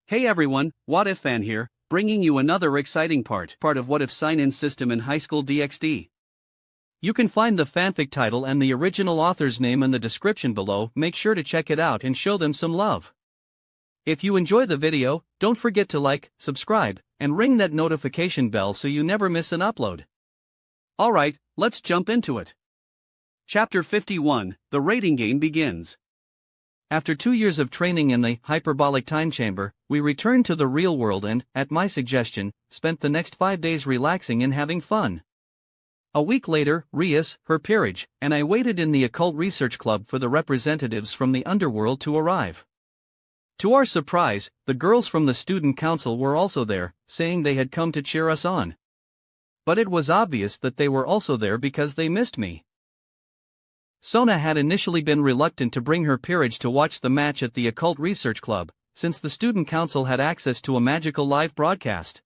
Hey everyone, What If Fan here, bringing you another exciting part of What If sign-in system in high school DxD. You can find the fanfic title and the original author's name in the description below. Make sure to check it out and show them some love. If you enjoy the video, don't forget to like, subscribe, and ring that notification bell so you never miss an upload. Alright, let's jump into it. Chapter 51, The Rating Game begins. After 2 years of training in the hyperbolic time chamber, we returned to the real world and, at my suggestion, spent the next 5 days relaxing and having fun. A week later, Rias, her peerage, and I waited in the occult research club for the representatives from the underworld to arrive. To our surprise, the girls from the student council were also there, saying they had come to cheer us on. But it was obvious that they were also there because they missed me. Sona had initially been reluctant to bring her peerage to watch the match at the Occult Research Club, since the student council had access to a magical live broadcast.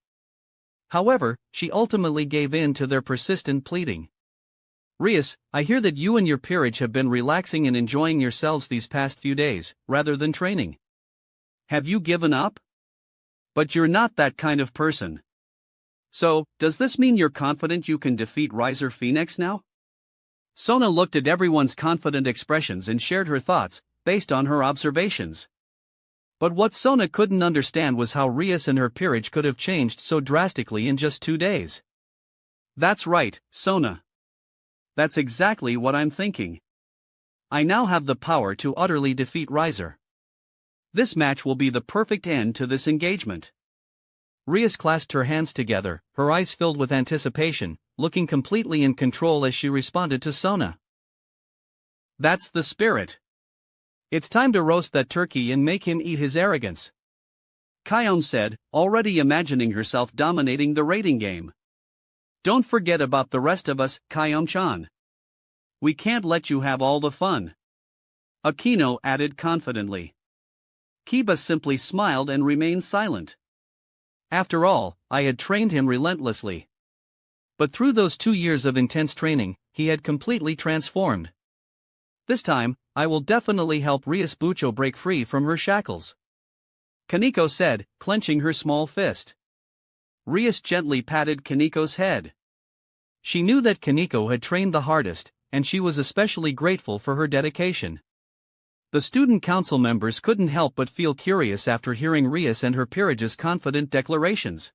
However, she ultimately gave in to their persistent pleading. Rias, I hear that you and your peerage have been relaxing and enjoying yourselves these past few days, rather than training. Have you given up? But you're not that kind of person. So, does this mean you're confident you can defeat Riser Phoenix now? Sona looked at everyone's confident expressions and shared her thoughts, based on her observations. But what Sona couldn't understand was how Rias and her peerage could have changed so drastically in just 2 days. That's right, Sona. That's exactly what I'm thinking. I now have the power to utterly defeat Riser. This match will be the perfect end to this engagement. Rias clasped her hands together, her eyes filled with anticipation, looking completely in control as she responded to Sona. That's the spirit. It's time to roast that turkey and make him eat his arrogance. Kayon said, already imagining herself dominating the rating game. Don't forget about the rest of us, Kayon-chan. We can't let you have all the fun. Akino added confidently. Kiba simply smiled and remained silent. After all, I had trained him relentlessly. But through those 2 years of intense training, he had completely transformed. This time, I will definitely help Rias Bucho break free from her shackles. Kaneko said, clenching her small fist. Rias gently patted Kaneko's head. She knew that Kaneko had trained the hardest, and she was especially grateful for her dedication. The student council members couldn't help but feel curious after hearing Rias and her peerage's confident declarations.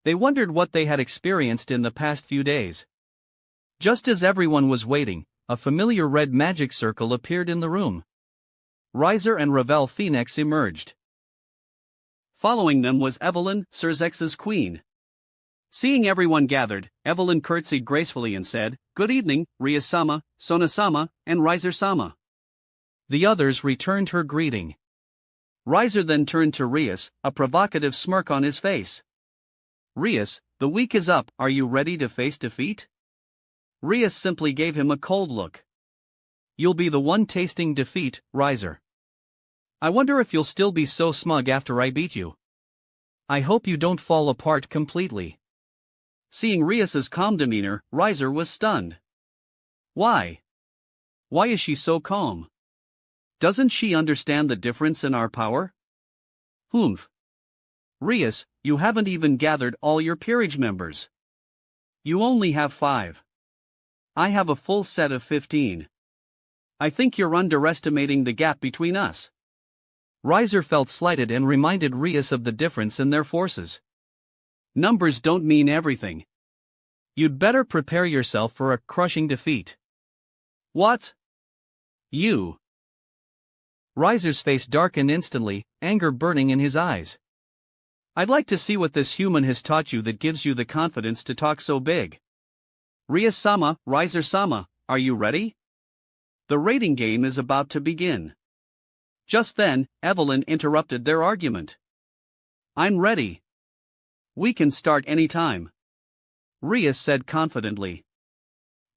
They wondered what they had experienced in the past few days. Just as everyone was waiting, a familiar red magic circle appeared in the room. Riser and Ravel Phoenix emerged. Following them was Evelyn, Surzex's queen. Seeing everyone gathered, Evelyn curtsied gracefully and said, "Good evening, Rias-sama, Sona-sama, and Riser-sama." The others returned her greeting. Riser then turned to Rias, a provocative smirk on his face. Rias, the week is up, are you ready to face defeat? Rias simply gave him a cold look. You'll be the one tasting defeat, Riser. I wonder if you'll still be so smug after I beat you. I hope you don't fall apart completely. Seeing Rias's calm demeanor, Riser was stunned. Why? Why is she so calm? Doesn't she understand the difference in our power? Humph. Rias, you haven't even gathered all your peerage members. You only have 5. I have a full set of 15. I think you're underestimating the gap between us. Riser felt slighted and reminded Rias of the difference in their forces. Numbers don't mean everything. You'd better prepare yourself for a crushing defeat. What? You? Riser's face darkened instantly, anger burning in his eyes. I'd like to see what this human has taught you that gives you the confidence to talk so big. Rias-sama, Riser-sama, are you ready? The rating game is about to begin. Just then, Evelyn interrupted their argument. I'm ready. We can start anytime. Rias said confidently.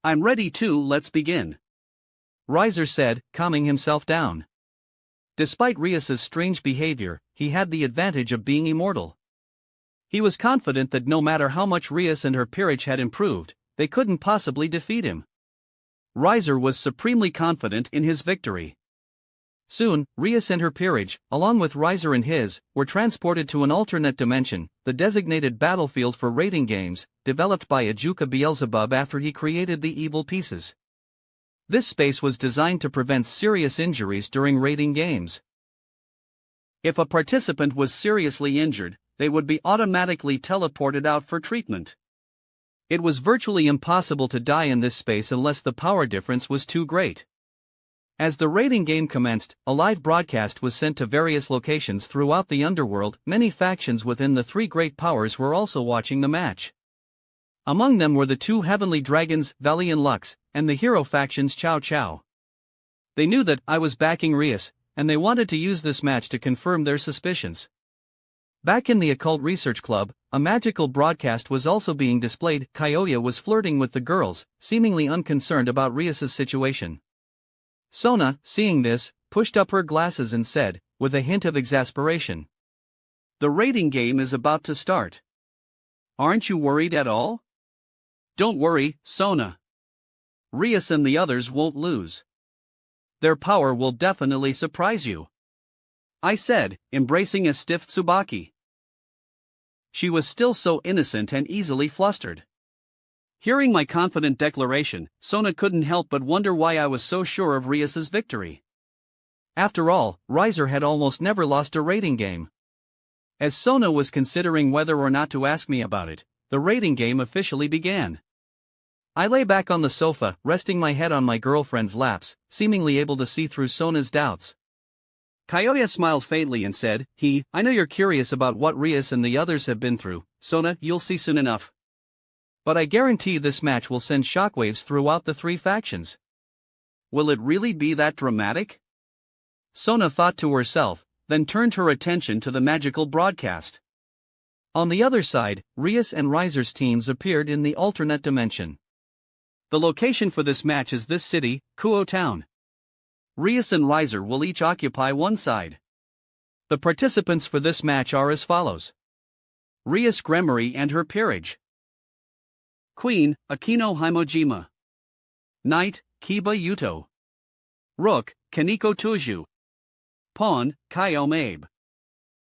I'm ready too, let's begin. Riser said, calming himself down. Despite Rias's strange behavior, he had the advantage of being immortal. He was confident that no matter how much Rias and her peerage had improved, they couldn't possibly defeat him. Riser was supremely confident in his victory. Soon, Rias and her peerage, along with Riser and his, were transported to an alternate dimension, the designated battlefield for raiding games, developed by Ajuka Beelzebub after he created the evil pieces. This space was designed to prevent serious injuries during raiding games. If a participant was seriously injured, they would be automatically teleported out for treatment. It was virtually impossible to die in this space unless the power difference was too great. As the raiding game commenced, a live broadcast was sent to various locations throughout the underworld. Many factions within the three great powers were also watching the match. Among them were the two heavenly dragons, Valley and Lux, and the hero factions Chow Chow. They knew that I was backing Rias, and they wanted to use this match to confirm their suspicions. Back in the Occult Research Club, a magical broadcast was also being displayed. Kyoya was flirting with the girls, seemingly unconcerned about Rias's situation. Sona, seeing this, pushed up her glasses and said, with a hint of exasperation, "The raiding game is about to start. Aren't you worried at all?" "Don't worry, Sona. Rias and the others won't lose. Their power will definitely surprise you," I said, embracing a stiff Tsubaki. She was still so innocent and easily flustered. Hearing my confident declaration, Sona couldn't help but wonder why I was so sure of Rias's victory. After all, Riser had almost never lost a raiding game. As Sona was considering whether or not to ask me about it, the raiding game officially began. I lay back on the sofa, resting my head on my girlfriend's laps, seemingly able to see through Sona's doubts. Kyoya smiled faintly and said, "I know you're curious about what Rias and the others have been through, Sona. You'll see soon enough. But I guarantee this match will send shockwaves throughout the three factions." "Will it really be that dramatic?" Sona thought to herself, then turned her attention to the magical broadcast. On the other side, Rias and Riser's teams appeared in the alternate dimension. The location for this match is this city, Kuo Town. Rias and Riser will each occupy one side. The participants for this match are as follows: Rias Gremory and her peerage. Queen, Akino Himojima. Knight, Kiba Yuto. Rook, Kaneko Tuju. Pawn, Kaio Abe.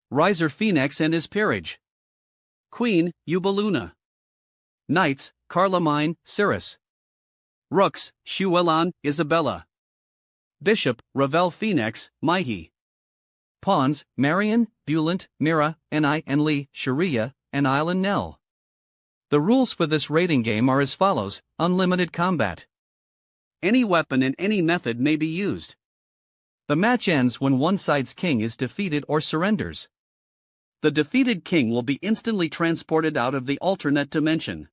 Riser Phoenix and his peerage. Queen, Yubaluna. Knights, Carlamine, Cirrus. Rooks, Shuelan, Isabella. Bishop, Ravel Phoenix, Mighty. Pawns, Marion, Bulant, Mira, Enai and Lee, Sharia, and Island Nell. The rules for this raiding game are as follows: unlimited combat. Any weapon and any method may be used. The match ends when one side's king is defeated or surrenders. The defeated king will be instantly transported out of the alternate dimension.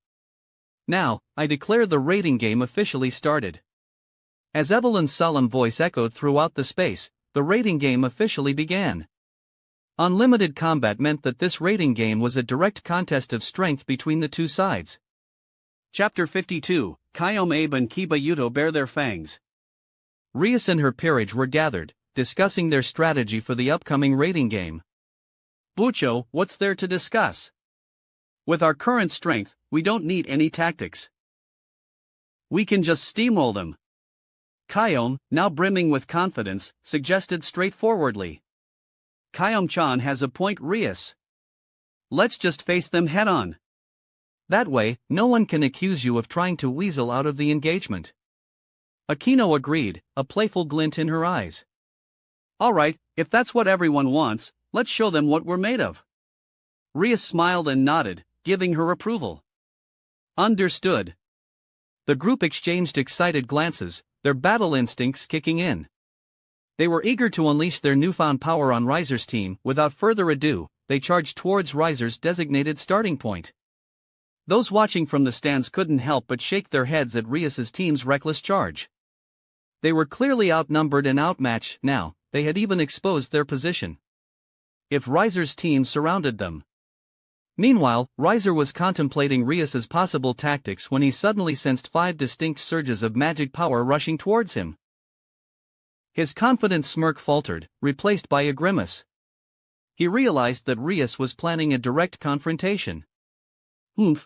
Now, I declare the raiding game officially started. As Evelyn's solemn voice echoed throughout the space, the raiding game officially began. Unlimited combat meant that this raiding game was a direct contest of strength between the two sides. Chapter 52, Kaio Abe and Kiba Yuto Bare Their Fangs. Rias and her peerage were gathered, discussing their strategy for the upcoming raiding game. "Bucho, what's there to discuss? With our current strength, we don't need any tactics. We can just steamroll them," Kaio, now brimming with confidence, suggested straightforwardly. "Kaio-chan has a point, Rias. Let's just face them head-on. That way, no one can accuse you of trying to weasel out of the engagement." Akino agreed, a playful glint in her eyes. "All right, if that's what everyone wants, let's show them what we're made of." Rias smiled and nodded, giving her approval. Understood. The group exchanged excited glances, their battle instincts kicking in. They were eager to unleash their newfound power on Riser's team. Without further ado, they charged towards Riser's designated starting point. Those watching from the stands couldn't help but shake their heads at Rias's team's reckless charge. They were clearly outnumbered and outmatched now. They had even exposed their position. If Riser's team surrounded them. Meanwhile, Riser was contemplating Rias's possible tactics when he suddenly sensed 5 distinct surges of magic power rushing towards him. His confident smirk faltered, replaced by a grimace. He realized that Rias was planning a direct confrontation.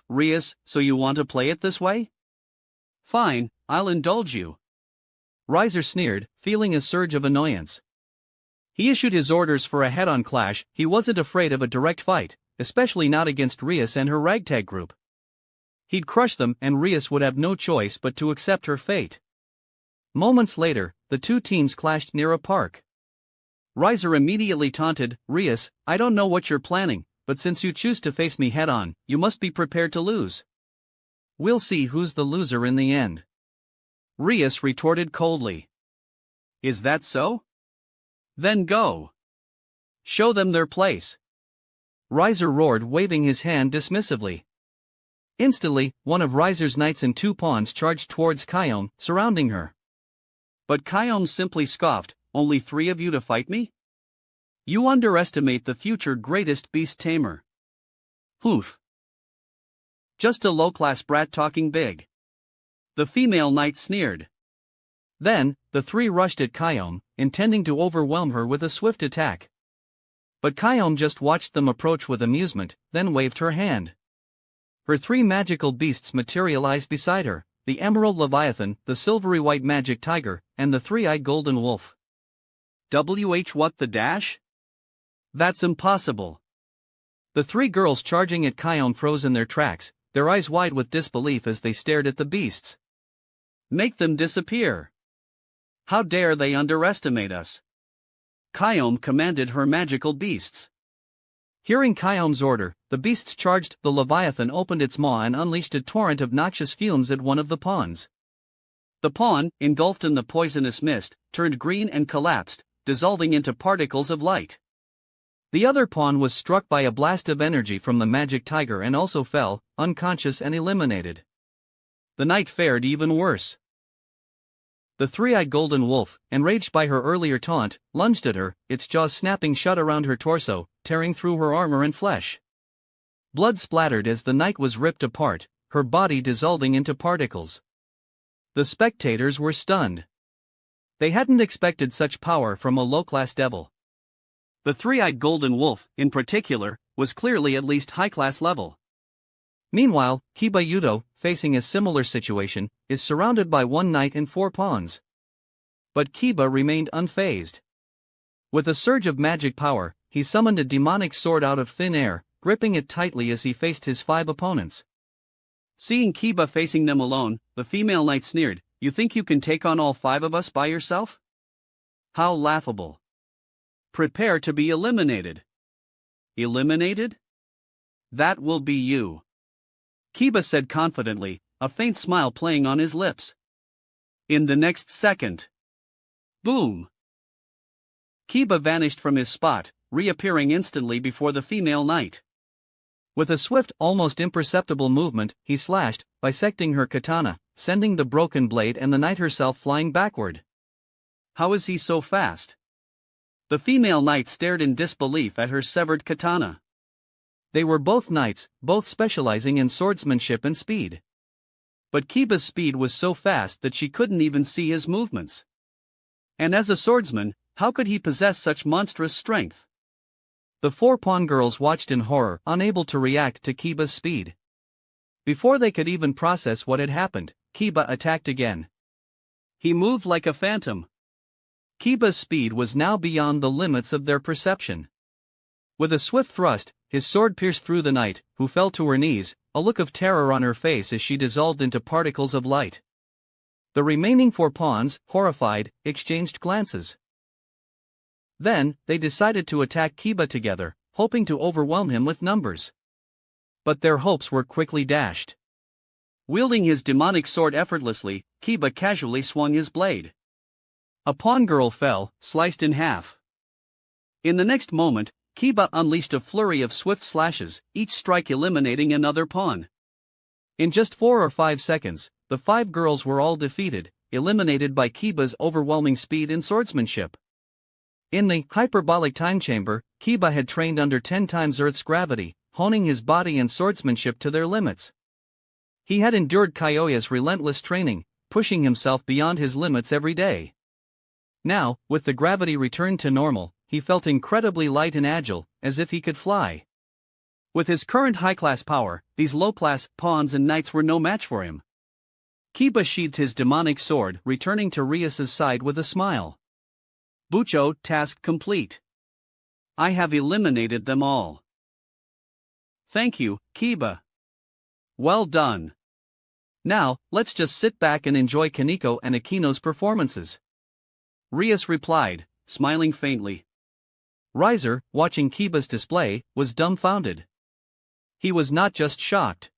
Rias, so you want to play it this way? Fine, I'll indulge you." Riser sneered, feeling a surge of annoyance. He issued his orders for a head-on clash. He wasn't afraid of a direct fight, especially not against Rias and her ragtag group. He'd crush them and Rias would have no choice but to accept her fate. Moments later, the two teams clashed near a park. Riser immediately taunted, "Rias, I don't know what you're planning, but since you choose to face me head-on, you must be prepared to lose. We'll see who's the loser in the end." Rias retorted coldly. "Is that so? Then go. Show them their place." Riser roared, waving his hand dismissively. Instantly, one of Riser's knights and two pawns charged towards Kyome, surrounding her. But Kyome simply scoffed, "Only 3 of you to fight me? You underestimate the future greatest beast tamer." "Poof. Just a low-class brat talking big." The female knight sneered. Then, the 3 rushed at Kyome, intending to overwhelm her with a swift attack. But Kyome just watched them approach with amusement, then waved her hand. Her 3 magical beasts materialized beside her, the Emerald Leviathan, the Silvery White Magic Tiger, and the 3-eyed Golden Wolf. What the dash? That's impossible. The 3 girls charging at Kyome froze in their tracks, their eyes wide with disbelief as they stared at the beasts. "Make them disappear. How dare they underestimate us?" Kyome commanded her magical beasts. Hearing Kyome's order, the beasts charged. The Leviathan opened its maw and unleashed a torrent of noxious fumes at one of the pawns. The pawn, engulfed in the poisonous mist, turned green and collapsed, dissolving into particles of light. The other pawn was struck by a blast of energy from the magic tiger and also fell, unconscious and eliminated. The knight fared even worse. The 3-eyed Golden Wolf, enraged by her earlier taunt, lunged at her, its jaws snapping shut around her torso, tearing through her armor and flesh. Blood splattered as the knight was ripped apart, her body dissolving into particles. The spectators were stunned. They hadn't expected such power from a low-class devil. The 3-eyed Golden Wolf, in particular, was clearly at least high-class level. Meanwhile, Kiba Yudo, facing a similar situation, is surrounded by 1 knight and 4 pawns. But Kiba remained unfazed. With a surge of magic power, he summoned a demonic sword out of thin air, gripping it tightly as he faced his 5 opponents. Seeing Kiba facing them alone, the female knight sneered, "You think you can take on all 5 of us by yourself? How laughable. Prepare to be eliminated." "Eliminated? That will be you," Kiba said confidently, a faint smile playing on his lips. In the next second. Boom! Kiba vanished from his spot, reappearing instantly before the female knight. With a swift, almost imperceptible movement, he slashed, bisecting her katana, sending the broken blade and the knight herself flying backward. How is he so fast? The female knight stared in disbelief at her severed katana. They were both knights, both specializing in swordsmanship and speed. But Kiba's speed was so fast that she couldn't even see his movements. And as a swordsman, how could he possess such monstrous strength? The 4 pawn girls watched in horror, unable to react to Kiba's speed. Before they could even process what had happened, Kiba attacked again. He moved like a phantom. Kiba's speed was now beyond the limits of their perception. With a swift thrust, his sword pierced through the knight, who fell to her knees, a look of terror on her face as she dissolved into particles of light. The remaining 4 pawns, horrified, exchanged glances. Then, they decided to attack Kiba together, hoping to overwhelm him with numbers. But their hopes were quickly dashed. Wielding his demonic sword effortlessly, Kiba casually swung his blade. A pawn girl fell, sliced in half. In the next moment, Kiba unleashed a flurry of swift slashes, each strike eliminating another pawn. In just 4 or 5 seconds, the 5 girls were all defeated, eliminated by Kiba's overwhelming speed and swordsmanship. In the hyperbolic time chamber, Kiba had trained under 10 times Earth's gravity, honing his body and swordsmanship to their limits. He had endured Kyoya's relentless training, pushing himself beyond his limits every day. Now, with the gravity returned to normal, he felt incredibly light and agile, as if he could fly. With his current high-class power, these low-class pawns and knights were no match for him. Kiba sheathed his demonic sword, returning to Rias's side with a smile. Bucho, task complete. I have eliminated them all. Thank you, Kiba. Well done. Now, let's just sit back and enjoy Kaneko and Akino's performances. Rias replied, smiling faintly. Riser, watching Kiba's display, was dumbfounded. He was not just shocked.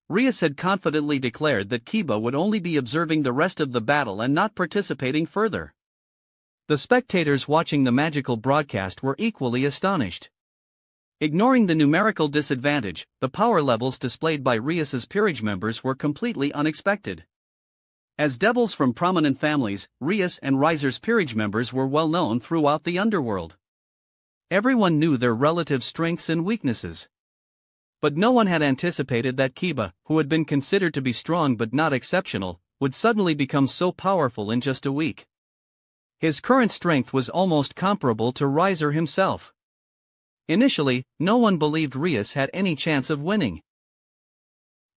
Rias had confidently declared that Kiba would only be observing the rest of the battle and not participating further. The spectators watching the magical broadcast were equally astonished. Ignoring the numerical disadvantage, the power levels displayed by Rias's peerage members were completely unexpected. As devils from prominent families, Rias and Riser's peerage members were well known throughout the underworld. Everyone knew their relative strengths and weaknesses. But no one had anticipated that Kiba, who had been considered to be strong but not exceptional, would suddenly become so powerful in just a week. His current strength was almost comparable to Riser himself. Initially, no one believed Rias had any chance of winning.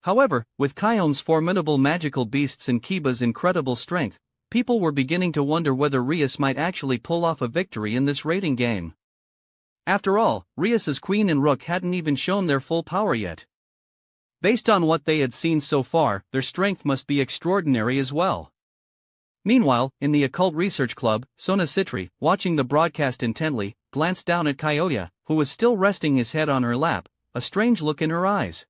However, with Kyome's formidable magical beasts and Kiba's incredible strength, people were beginning to wonder whether Rias might actually pull off a victory in this rating game. After all, Rias's queen and rook hadn't even shown their full power yet. Based on what they had seen so far, their strength must be extraordinary as well. Meanwhile, in the Occult Research Club, Sona Citri, watching the broadcast intently, glanced down at Kyoya, who was still resting his head on her lap, a strange look in her eyes.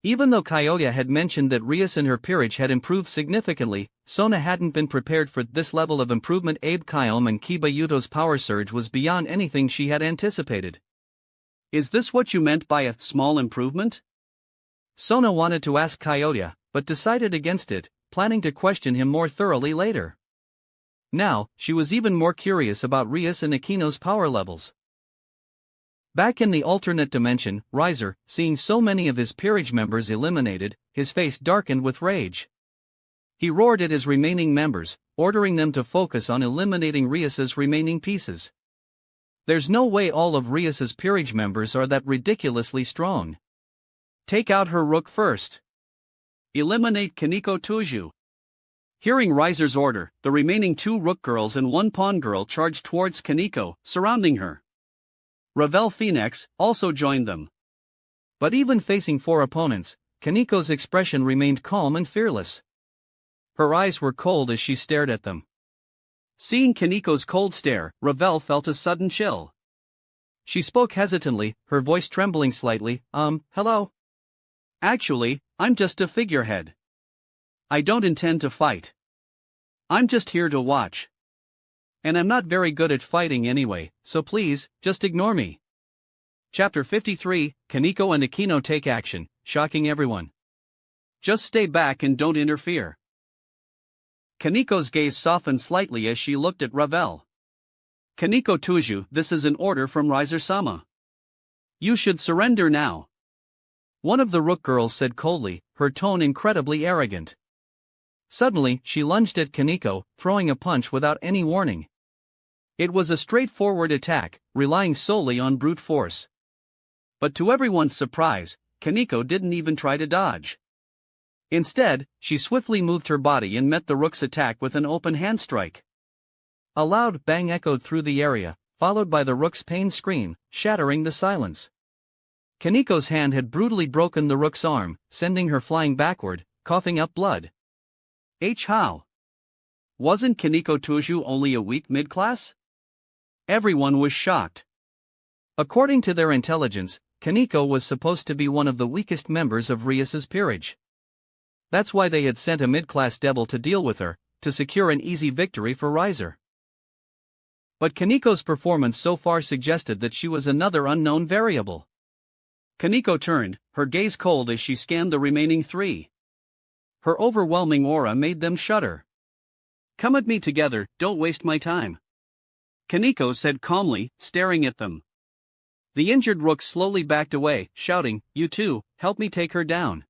Even though Kyoya had mentioned that Rias and her peerage had improved significantly, Sona hadn't been prepared for this level of improvement. Abe Kyome and Kiba Yuto's power surge was beyond anything she had anticipated. Is this what you meant by a small improvement? Sona wanted to ask Kyoya, but decided against it, planning to question him more thoroughly later. Now, she was even more curious about Rias and Akino's power levels. Back in the alternate dimension, Riser, seeing so many of his peerage members eliminated, his face darkened with rage. He roared at his remaining members, ordering them to focus on eliminating Rias's remaining pieces. There's no way all of Rias's peerage members are that ridiculously strong. Take out her rook first. Eliminate Kaneko Tuju. Hearing Riser's order, the remaining 2 rook girls and 1 pawn girl charged towards Kaneko, surrounding her. Ravel Phoenix also joined them. But even facing 4 opponents, Kaneko's expression remained calm and fearless. Her eyes were cold as she stared at them. Seeing Kaneko's cold stare, Ravel felt a sudden chill. She spoke hesitantly, her voice trembling slightly, hello? Actually, I'm just a figurehead. I don't intend to fight. I'm just here to watch. And I'm not very good at fighting anyway, so please, just ignore me. Chapter 53, Kaneko and Akino take action, shocking everyone. Just stay back and don't interfere. Kaneko's gaze softened slightly as she looked at Ravel. Kaneko Tuju, this is an order from Riser-sama. You should surrender now. One of the rook girls said coldly, her tone incredibly arrogant. Suddenly, she lunged at Kaneko, throwing a punch without any warning. It was a straightforward attack, relying solely on brute force. But to everyone's surprise, Kaneko didn't even try to dodge. Instead, she swiftly moved her body and met the rook's attack with an open hand strike. A loud bang echoed through the area, followed by the rook's pained scream, shattering the silence. Kaneko's hand had brutally broken the rook's arm, sending her flying backward, coughing up blood. How? Wasn't Kaneko Tuju only a weak mid-class? Everyone was shocked. According to their intelligence, Kaneko was supposed to be one of the weakest members of Rias's peerage. That's why they had sent a mid-class devil to deal with her, to secure an easy victory for Riser. But Kaneko's performance so far suggested that she was another unknown variable. Kaneko turned, her gaze cold as she scanned the remaining 3. Her overwhelming aura made them shudder. Come at me together, don't waste my time. Kaneko said calmly, staring at them. The injured rook slowly backed away, shouting, You two, help me take her down.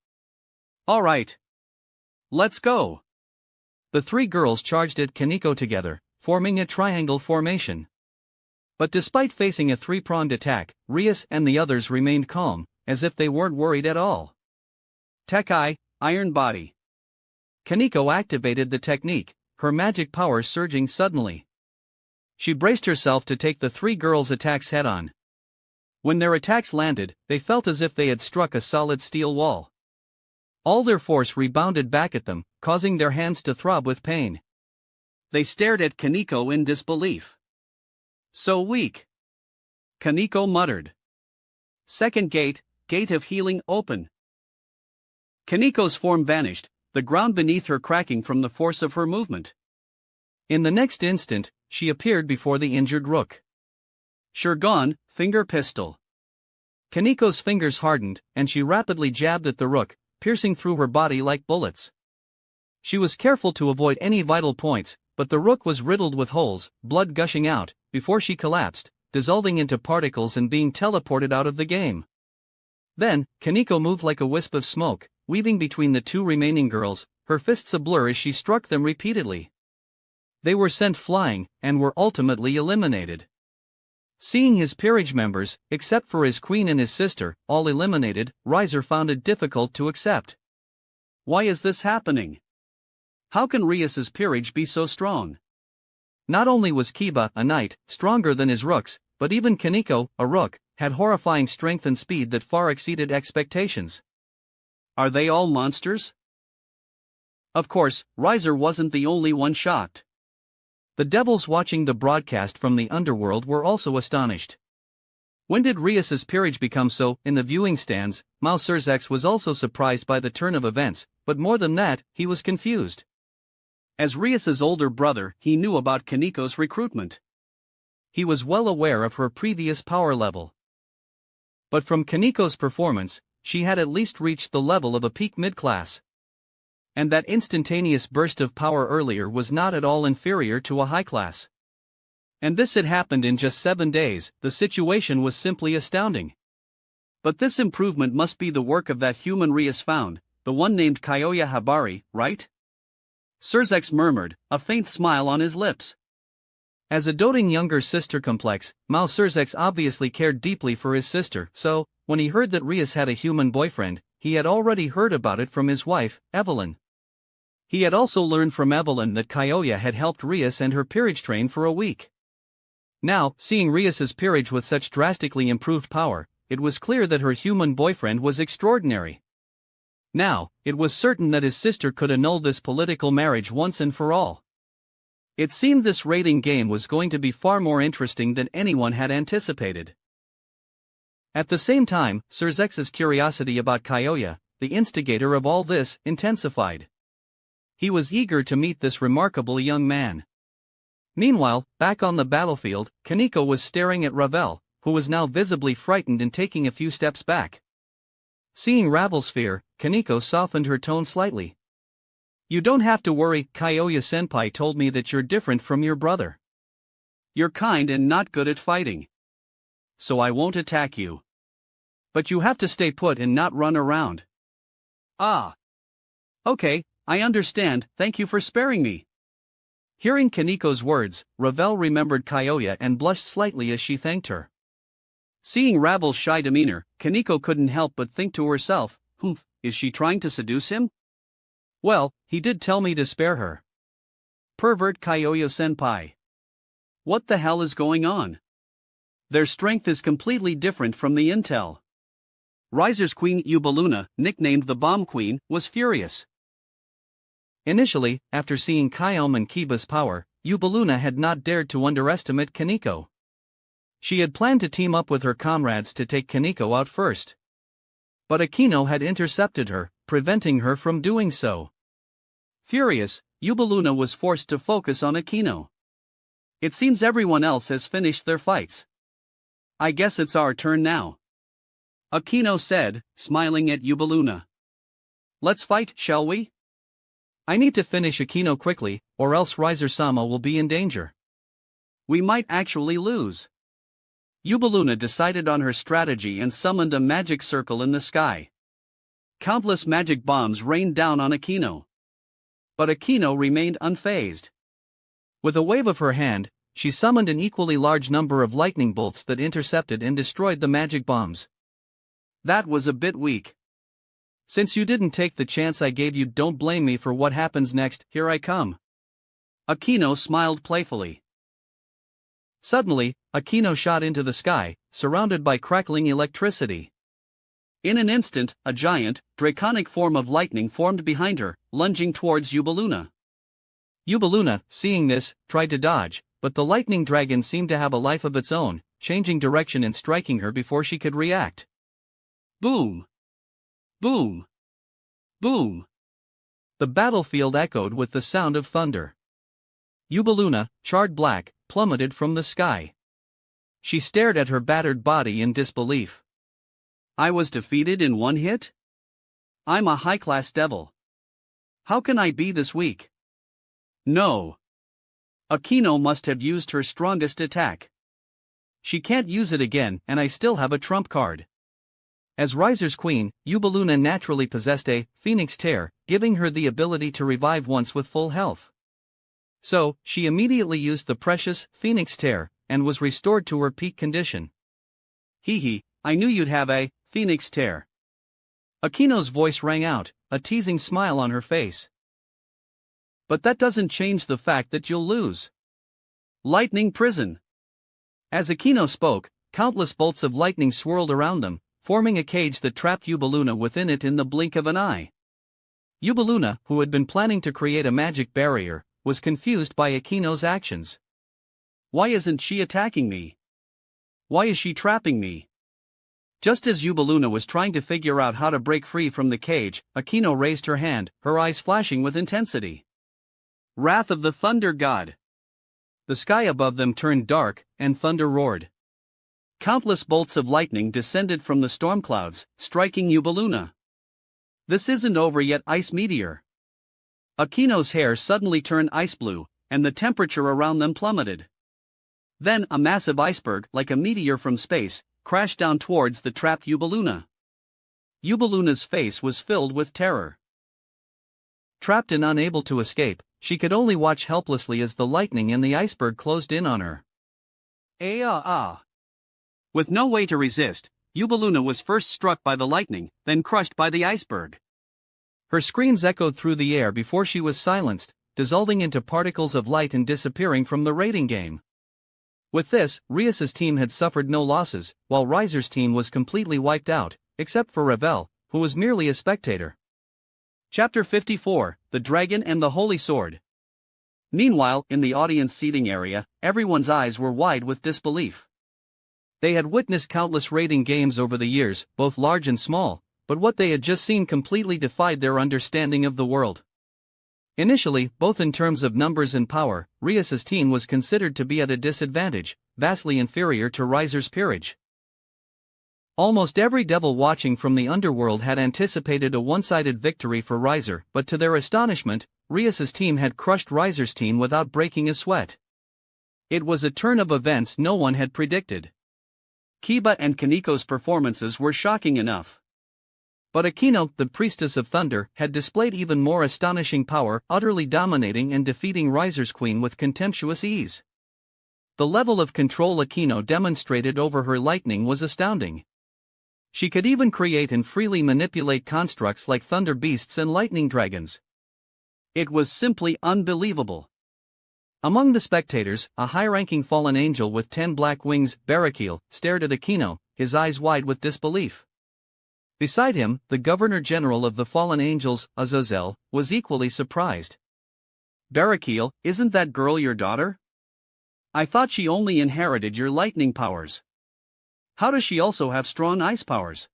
All right. Let's go. The 3 girls charged at Kaneko together, forming a triangle formation. But despite facing a 3-pronged attack, Rias and the others remained calm, as if they weren't worried at all. Tekai, Iron Body. Kaneko activated the technique, her magic power surging suddenly. She braced herself to take the three girls' attacks head-on. When their attacks landed, they felt as if they had struck a solid steel wall. All their force rebounded back at them, causing their hands to throb with pain. They stared at Kaneko in disbelief. "So weak," Kaneko muttered. "Second gate, gate of healing, open." Kaneko's form vanished, the ground beneath her cracking from the force of her movement. In the next instant, she appeared before the injured rook. Shurgon, finger pistol. Kaneko's fingers hardened, and she rapidly jabbed at the rook, piercing through her body like bullets. She was careful to avoid any vital points, but the rook was riddled with holes, blood gushing out, before she collapsed, dissolving into particles and being teleported out of the game. Then, Kaneko moved like a wisp of smoke, weaving between the two remaining girls, her fists a blur as she struck them repeatedly. They were sent flying, and were ultimately eliminated. Seeing his peerage members, except for his queen and his sister, all eliminated, Riser found it difficult to accept. Why is this happening? How can Rias's peerage be so strong? Not only was Kiba, a knight, stronger than his rooks, but even Kaneko, a rook, had horrifying strength and speed that far exceeded expectations. Are they all monsters? Of course, Riser wasn't the only one shocked. The devils watching the broadcast from the underworld were also astonished. When did Rias's peerage become so? In the viewing stands, Mao Surzex was also surprised by the turn of events, but more than that, he was confused. As Rias's older brother, he knew about Kaneko's recruitment. He was well aware of her previous power level. But from Kaneko's performance, she had at least reached the level of a peak mid-class. And that instantaneous burst of power earlier was not at all inferior to a high class. And this had happened in just 7 days. The situation was simply astounding. But this improvement must be the work of that human Rias found, the one named Kyoya Habari, right? Surzex murmured, a faint smile on his lips. As a doting younger sister complex, Mao Surzex obviously cared deeply for his sister, so, when he heard that Rias had a human boyfriend, he had already heard about it from his wife, Evelyn. He had also learned from Evelyn that Kyoya had helped Rias and her peerage train for a week. Now, seeing Rias's peerage with such drastically improved power, it was clear that her human boyfriend was extraordinary. Now, it was certain that his sister could annul this political marriage once and for all. It seemed this raiding game was going to be far more interesting than anyone had anticipated. At the same time, Surzex's curiosity about Kyoya, the instigator of all this, intensified. He was eager to meet this remarkable young man. Meanwhile, back on the battlefield, Kaneko was staring at Ravel, who was now visibly frightened and taking a few steps back. Seeing Ravel's fear, Kaneko softened her tone slightly. "You don't have to worry, Kyoya-senpai told me that you're different from your brother. You're kind and not good at fighting. So I won't attack you. But you have to stay put and not run around." "Ah. Okay, I understand, thank you for sparing me." Hearing Kaneko's words, Ravel remembered Kyoya and blushed slightly as she thanked her. Seeing Ravel's shy demeanor, Kaneko couldn't help but think to herself, is she trying to seduce him? Well, he did tell me to spare her. Pervert Kyoya-senpai. What the hell is going on? Their strength is completely different from the intel. Riser's queen Ubaluna, nicknamed the Bomb Queen, was furious. Initially, after seeing Kyome and Kiba's power, Ubaluna had not dared to underestimate Kaneko. She had planned to team up with her comrades to take Kaneko out first. But Akino had intercepted her, preventing her from doing so. Furious, Ubaluna was forced to focus on Akino. It seems everyone else has finished their fights. I guess it's our turn now. Akino said, smiling at Ubaluna. Let's fight, shall we? I need to finish Akino quickly, or else Riser-sama will be in danger. We might actually lose. Ubaluna decided on her strategy and summoned a magic circle in the sky. Countless magic bombs rained down on Akino. But Akino remained unfazed. With a wave of her hand, she summoned an equally large number of lightning bolts that intercepted and destroyed the magic bombs. That was a bit weak. Since you didn't take the chance I gave you, don't blame me for what happens next, here I come. Akino smiled playfully. Suddenly, Akino shot into the sky, surrounded by crackling electricity. In an instant, a giant, draconic form of lightning formed behind her, lunging towards Yubaluna. Yubaluna, seeing this, tried to dodge, but the lightning dragon seemed to have a life of its own, changing direction and striking her before she could react. Boom! Boom! Boom! The battlefield echoed with the sound of thunder. Yubaluna, charred black, plummeted from the sky. She stared at her battered body in disbelief. I was defeated in one hit? I'm a high-class devil. How can I be this weak? No. Akino must have used her strongest attack. She can't use it again, and I still have a trump card. As Riser's queen, Yubaluna naturally possessed a Phoenix Tear, giving her the ability to revive once with full health. So, she immediately used the precious Phoenix Tear, and was restored to her peak condition. Hee, I knew you'd have a Phoenix Tear. Akino's voice rang out, a teasing smile on her face. But that doesn't change the fact that you'll lose. Lightning Prison. As Akino spoke, countless bolts of lightning swirled around them, forming a cage that trapped Yubaluna within it in the blink of an eye. Yubaluna, who had been planning to create a magic barrier, was confused by Akino's actions. Why isn't she attacking me? Why is she trapping me? Just as Yubaluna was trying to figure out how to break free from the cage, Akino raised her hand, her eyes flashing with intensity. Wrath of the Thunder God. The sky above them turned dark, and thunder roared. Countless bolts of lightning descended from the storm clouds, striking Yubaluna. This isn't over yet, Ice Meteor. Akino's hair suddenly turned ice blue, and the temperature around them plummeted. Then a massive iceberg, like a meteor from space, crashed down towards the trapped Yubaluna. Yubaluna's face was filled with terror. Trapped and unable to escape, she could only watch helplessly as the lightning and the iceberg closed in on her. With no way to resist, Yubaluna was first struck by the lightning, then crushed by the iceberg. Her screams echoed through the air before she was silenced, dissolving into particles of light and disappearing from the rating game. With this, Rias's team had suffered no losses, while Riser's team was completely wiped out, except for Ravel, who was merely a spectator. Chapter 54, The Dragon and the Holy Sword. Meanwhile, in the audience seating area, everyone's eyes were wide with disbelief. They had witnessed countless rating games over the years, both large and small, but what they had just seen completely defied their understanding of the world. Initially, both in terms of numbers and power, Rias's team was considered to be at a disadvantage, vastly inferior to Riser's peerage. Almost every devil watching from the underworld had anticipated a one-sided victory for Riser, but to their astonishment, Rias's team had crushed Riser's team without breaking a sweat. It was a turn of events no one had predicted. Kiba and Kaniko's performances were shocking enough. But Akino, the priestess of thunder, had displayed even more astonishing power, utterly dominating and defeating Riser's queen with contemptuous ease. The level of control Akino demonstrated over her lightning was astounding. She could even create and freely manipulate constructs like thunder beasts and lightning dragons. It was simply unbelievable. Among the spectators, a high-ranking fallen angel with 10 black wings, Barakiel, stared at Akino, his eyes wide with disbelief. Beside him, the Governor-General of the Fallen Angels, Azazel, was equally surprised. Barakiel, isn't that girl your daughter? I thought she only inherited your lightning powers. How does she also have strong ice powers?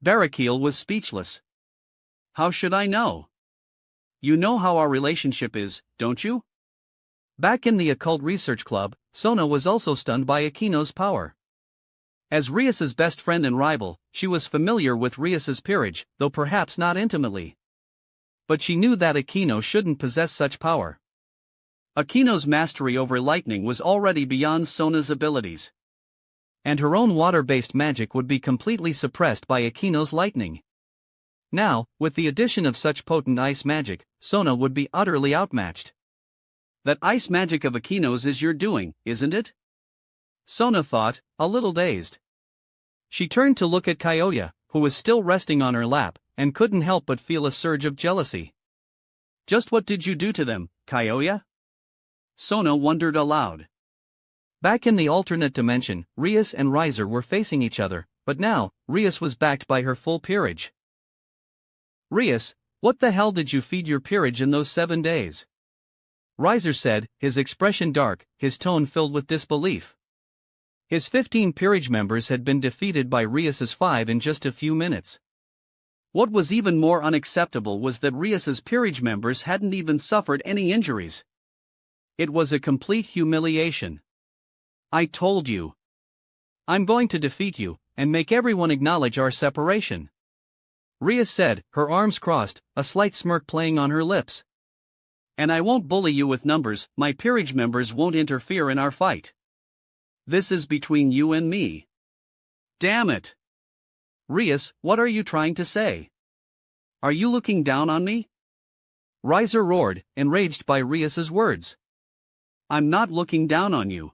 Barakiel was speechless. How should I know? You know how our relationship is, don't you? Back in the Occult Research Club, Sona was also stunned by Akino's power. As Rias's best friend and rival, she was familiar with Rias's peerage, though perhaps not intimately. But she knew that Akino shouldn't possess such power. Akino's mastery over lightning was already beyond Sona's abilities. And her own water-based magic would be completely suppressed by Akino's lightning. Now, with the addition of such potent ice magic, Sona would be utterly outmatched. That ice magic of Akino's is your doing, isn't it? Sona thought, a little dazed. She turned to look at Kyoya, who was still resting on her lap, and couldn't help but feel a surge of jealousy. Just what did you do to them, Kyoya? Sona wondered aloud. Back in the alternate dimension, Rias and Riser were facing each other, but now, Rias was backed by her full peerage. Rias, what the hell did you feed your peerage in those 7 days? Riser said, his expression dark, his tone filled with disbelief. His 15 peerage members had been defeated by Rias's 5 in just a few minutes. What was even more unacceptable was that Rias's peerage members hadn't even suffered any injuries. It was a complete humiliation. I told you. I'm going to defeat you, and make everyone acknowledge our separation. Rias said, her arms crossed, a slight smirk playing on her lips. And I won't bully you with numbers, my peerage members won't interfere in our fight. This is between you and me. Damn it! Rias, what are you trying to say? Are you looking down on me? Riser roared, enraged by Rias's words. I'm not looking down on you.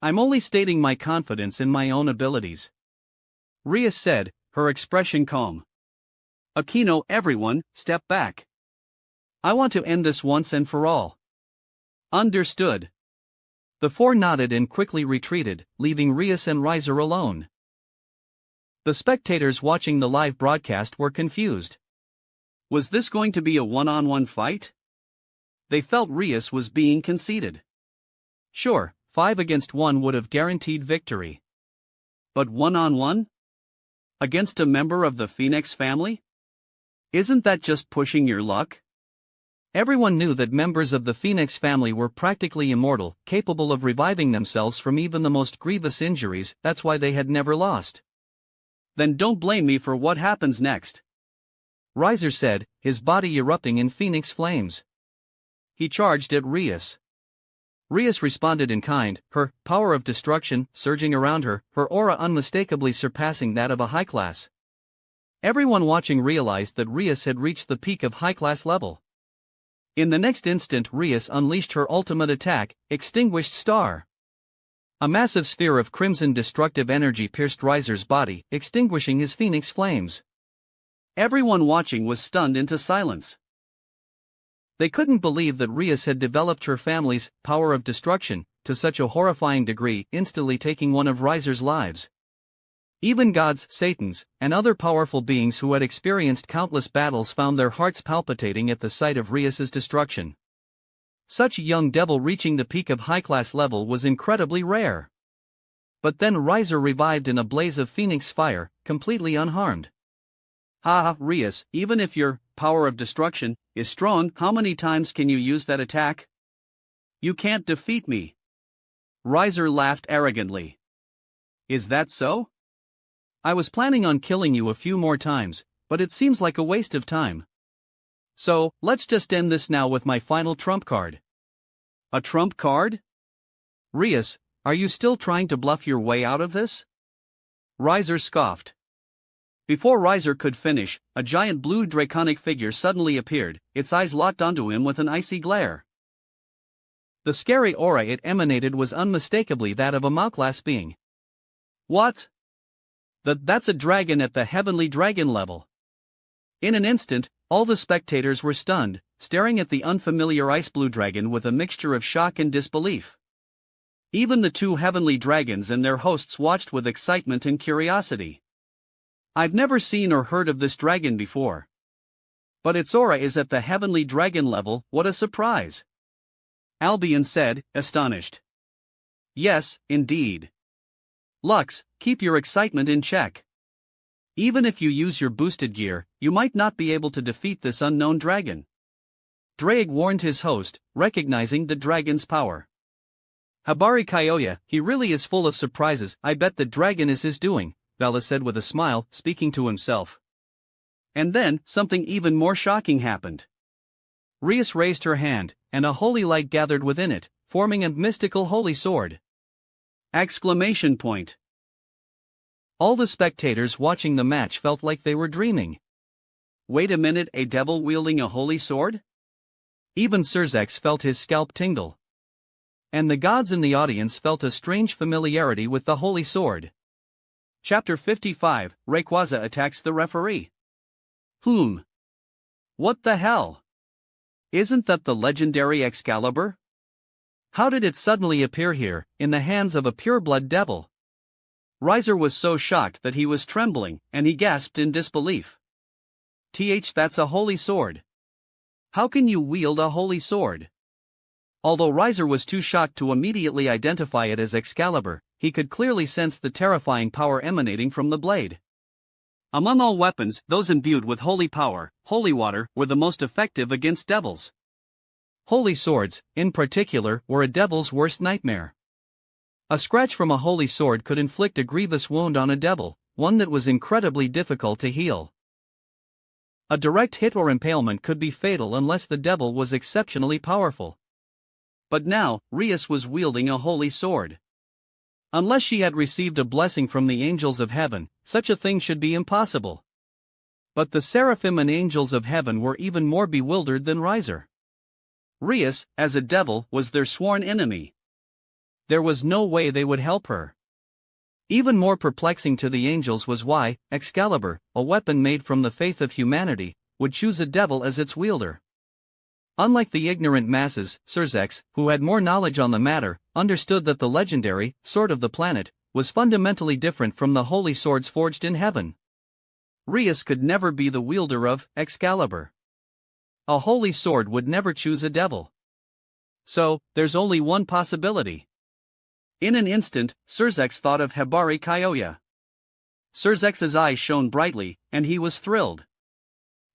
I'm only stating my confidence in my own abilities. Rias said, her expression calm. Aquino, everyone, step back. I want to end this once and for all. Understood. The 4 nodded and quickly retreated, leaving Rias and Riser alone. The spectators watching the live broadcast were confused. Was this going to be a one-on-one fight? They felt Rias was being conceited. Sure, 5 against 1 would have guaranteed victory. But one-on-one? Against a member of the Phoenix family? Isn't that just pushing your luck? Everyone knew that members of the Phoenix family were practically immortal, capable of reviving themselves from even the most grievous injuries, that's why they had never lost. Then don't blame me for what happens next. Riser said, his body erupting in phoenix flames. He charged at Rias. Rias responded in kind, her power of destruction surging around her, her aura unmistakably surpassing that of a high class. Everyone watching realized that Rias had reached the peak of high-class level. In the next instant, Rias unleashed her ultimate attack, Extinguished Star. A massive sphere of crimson destructive energy pierced Riser's body, extinguishing his phoenix flames. Everyone watching was stunned into silence. They couldn't believe that Rias had developed her family's power of destruction to such a horrifying degree, instantly taking one of Riser's lives. Even gods, Satans, and other powerful beings who had experienced countless battles found their hearts palpitating at the sight of Rias's destruction. Such a young devil reaching the peak of high-class level was incredibly rare. But then Riser revived in a blaze of phoenix fire, completely unharmed. Ha, Rias, even if your power of destruction is strong, how many times can you use that attack? You can't defeat me. Riser laughed arrogantly. Is that so? I was planning on killing you a few more times, but it seems like a waste of time. So, let's just end this now with my final trump card. A trump card? Rias, are you still trying to bluff your way out of this? Riser scoffed. Before Riser could finish, a giant blue draconic figure suddenly appeared, its eyes locked onto him with an icy glare. The scary aura it emanated was unmistakably that of a Malklass being. What? That's a dragon at the heavenly dragon level. In an instant, all the spectators were stunned, staring at the unfamiliar ice blue dragon with a mixture of shock and disbelief. Even the 2 heavenly dragons and their hosts watched with excitement and curiosity. I've never seen or heard of this dragon before. But its aura is at the heavenly dragon level, what a surprise! Albion said, astonished. Yes, indeed. Lux, keep your excitement in check. Even if you use your boosted gear, you might not be able to defeat this unknown dragon. Drake warned his host, recognizing the dragon's power. Habari Kyoya, he really is full of surprises, I bet the dragon is his doing, Vela said with a smile, speaking to himself. And then, something even more shocking happened. Rias raised her hand, and a holy light gathered within it, forming a mystical holy sword. Exclamation point. All the spectators watching the match felt like they were dreaming. Wait a minute, a devil wielding a holy sword? Even Surzex felt his scalp tingle. And the gods in the audience felt a strange familiarity with the holy sword. Chapter 55, Rayquaza attacks the referee. What the hell? Isn't that the legendary Excalibur? How did it suddenly appear here, in the hands of a pureblood devil? Riser was so shocked that he was trembling, and he gasped in disbelief. That's a holy sword. How can you wield a holy sword? Although Riser was too shocked to immediately identify it as Excalibur, he could clearly sense the terrifying power emanating from the blade. Among all weapons, those imbued with holy power, holy water, were the most effective against devils. Holy swords, in particular, were a devil's worst nightmare. A scratch from a holy sword could inflict a grievous wound on a devil, one that was incredibly difficult to heal. A direct hit or impalement could be fatal unless the devil was exceptionally powerful. But now, Rias was wielding a holy sword. Unless she had received a blessing from the angels of heaven, such a thing should be impossible. But the seraphim and angels of heaven were even more bewildered than Riser. Rias, as a devil, was their sworn enemy. There was no way they would help her. Even more perplexing to the angels was why Excalibur, a weapon made from the faith of humanity, would choose a devil as its wielder. Unlike the ignorant masses, Surzex, who had more knowledge on the matter, understood that the legendary sword of the planet was fundamentally different from the holy swords forged in heaven. Rias could never be the wielder of Excalibur. A holy sword would never choose a devil. So, there's only one possibility. In an instant, Surzex thought of Habari Kyoya. Surzex's eyes shone brightly, and he was thrilled.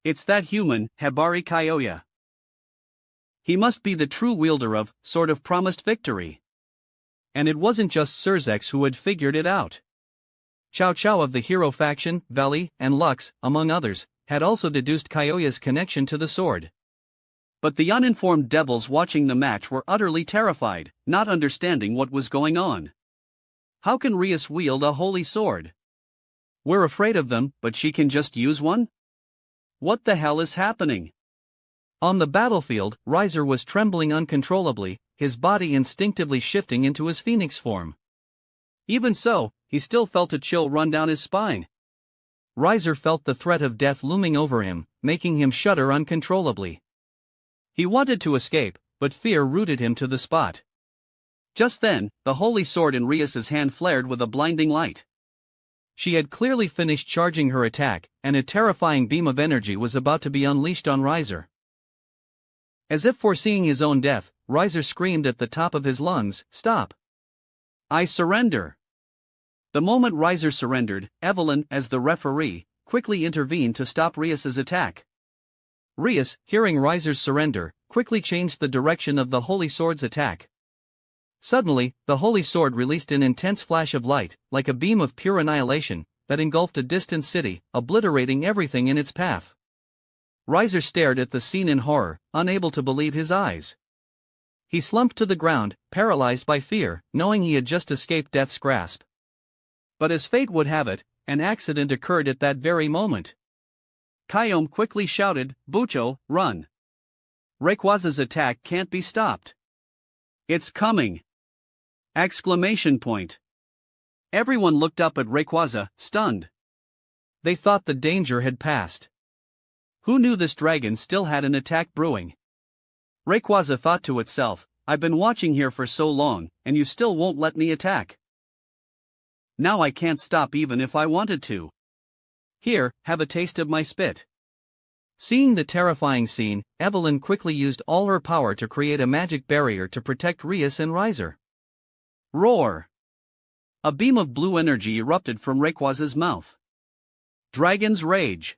It's that human, Habari Kyoya. He must be the true wielder of, sort of promised victory. And it wasn't just Surzex who had figured it out. Chow Chow of the hero faction, Veli, and Lux, among others, had also deduced Kyoya's connection to the sword. But the uninformed devils watching the match were utterly terrified, not understanding what was going on. How can Rias wield a holy sword? We're afraid of them, but she can just use one? What the hell is happening? On the battlefield, Riser was trembling uncontrollably, his body instinctively shifting into his phoenix form. Even so, he still felt a chill run down his spine. Riser felt the threat of death looming over him, making him shudder uncontrollably. He wanted to escape, but fear rooted him to the spot. Just then, the holy sword in Rias's hand flared with a blinding light. She had clearly finished charging her attack, and a terrifying beam of energy was about to be unleashed on Riser. As if foreseeing his own death, Riser screamed at the top of his lungs, "Stop! I surrender!" The moment Riser surrendered, Evelyn, as the referee, quickly intervened to stop Rias's attack. Rias, hearing Riser's surrender, quickly changed the direction of the holy sword's attack. Suddenly, the holy sword released an intense flash of light, like a beam of pure annihilation, that engulfed a distant city, obliterating everything in its path. Riser stared at the scene in horror, unable to believe his eyes. He slumped to the ground, paralyzed by fear, knowing he had just escaped death's grasp. But as fate would have it, an accident occurred at that very moment. Kyome quickly shouted, "Bucho, run! Rayquaza's attack can't be stopped. It's coming!" Exclamation point. Everyone looked up at Rayquaza, stunned. They thought the danger had passed. Who knew this dragon still had an attack brewing? Rayquaza thought to itself, "I've been watching here for so long, and you still won't let me attack. Now I can't stop even if I wanted to. Here, have a taste of my spit." Seeing the terrifying scene, Evelyn quickly used all her power to create a magic barrier to protect Rias and Riser. Roar! A beam of blue energy erupted from Rayquaza's mouth. Dragon's Rage.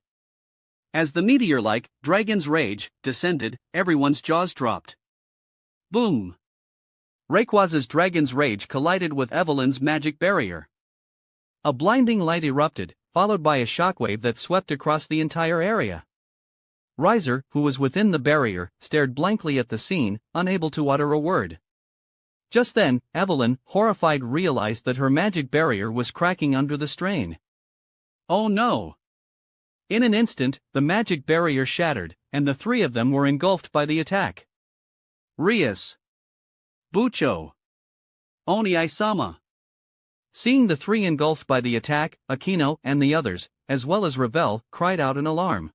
As the meteor-like Dragon's Rage descended, everyone's jaws dropped. Boom! Rayquaza's Dragon's Rage collided with Evelyn's magic barrier. A blinding light erupted, followed by a shockwave that swept across the entire area. Riser, who was within the barrier, stared blankly at the scene, unable to utter a word. Just then, Evelyn, horrified, realized that her magic barrier was cracking under the strain. Oh no! In an instant, the magic barrier shattered, and the three of them were engulfed by the attack. Rias! Bucho! Oni-sama! Seeing the three engulfed by the attack, Aquino and the others, as well as Ravel, cried out in alarm.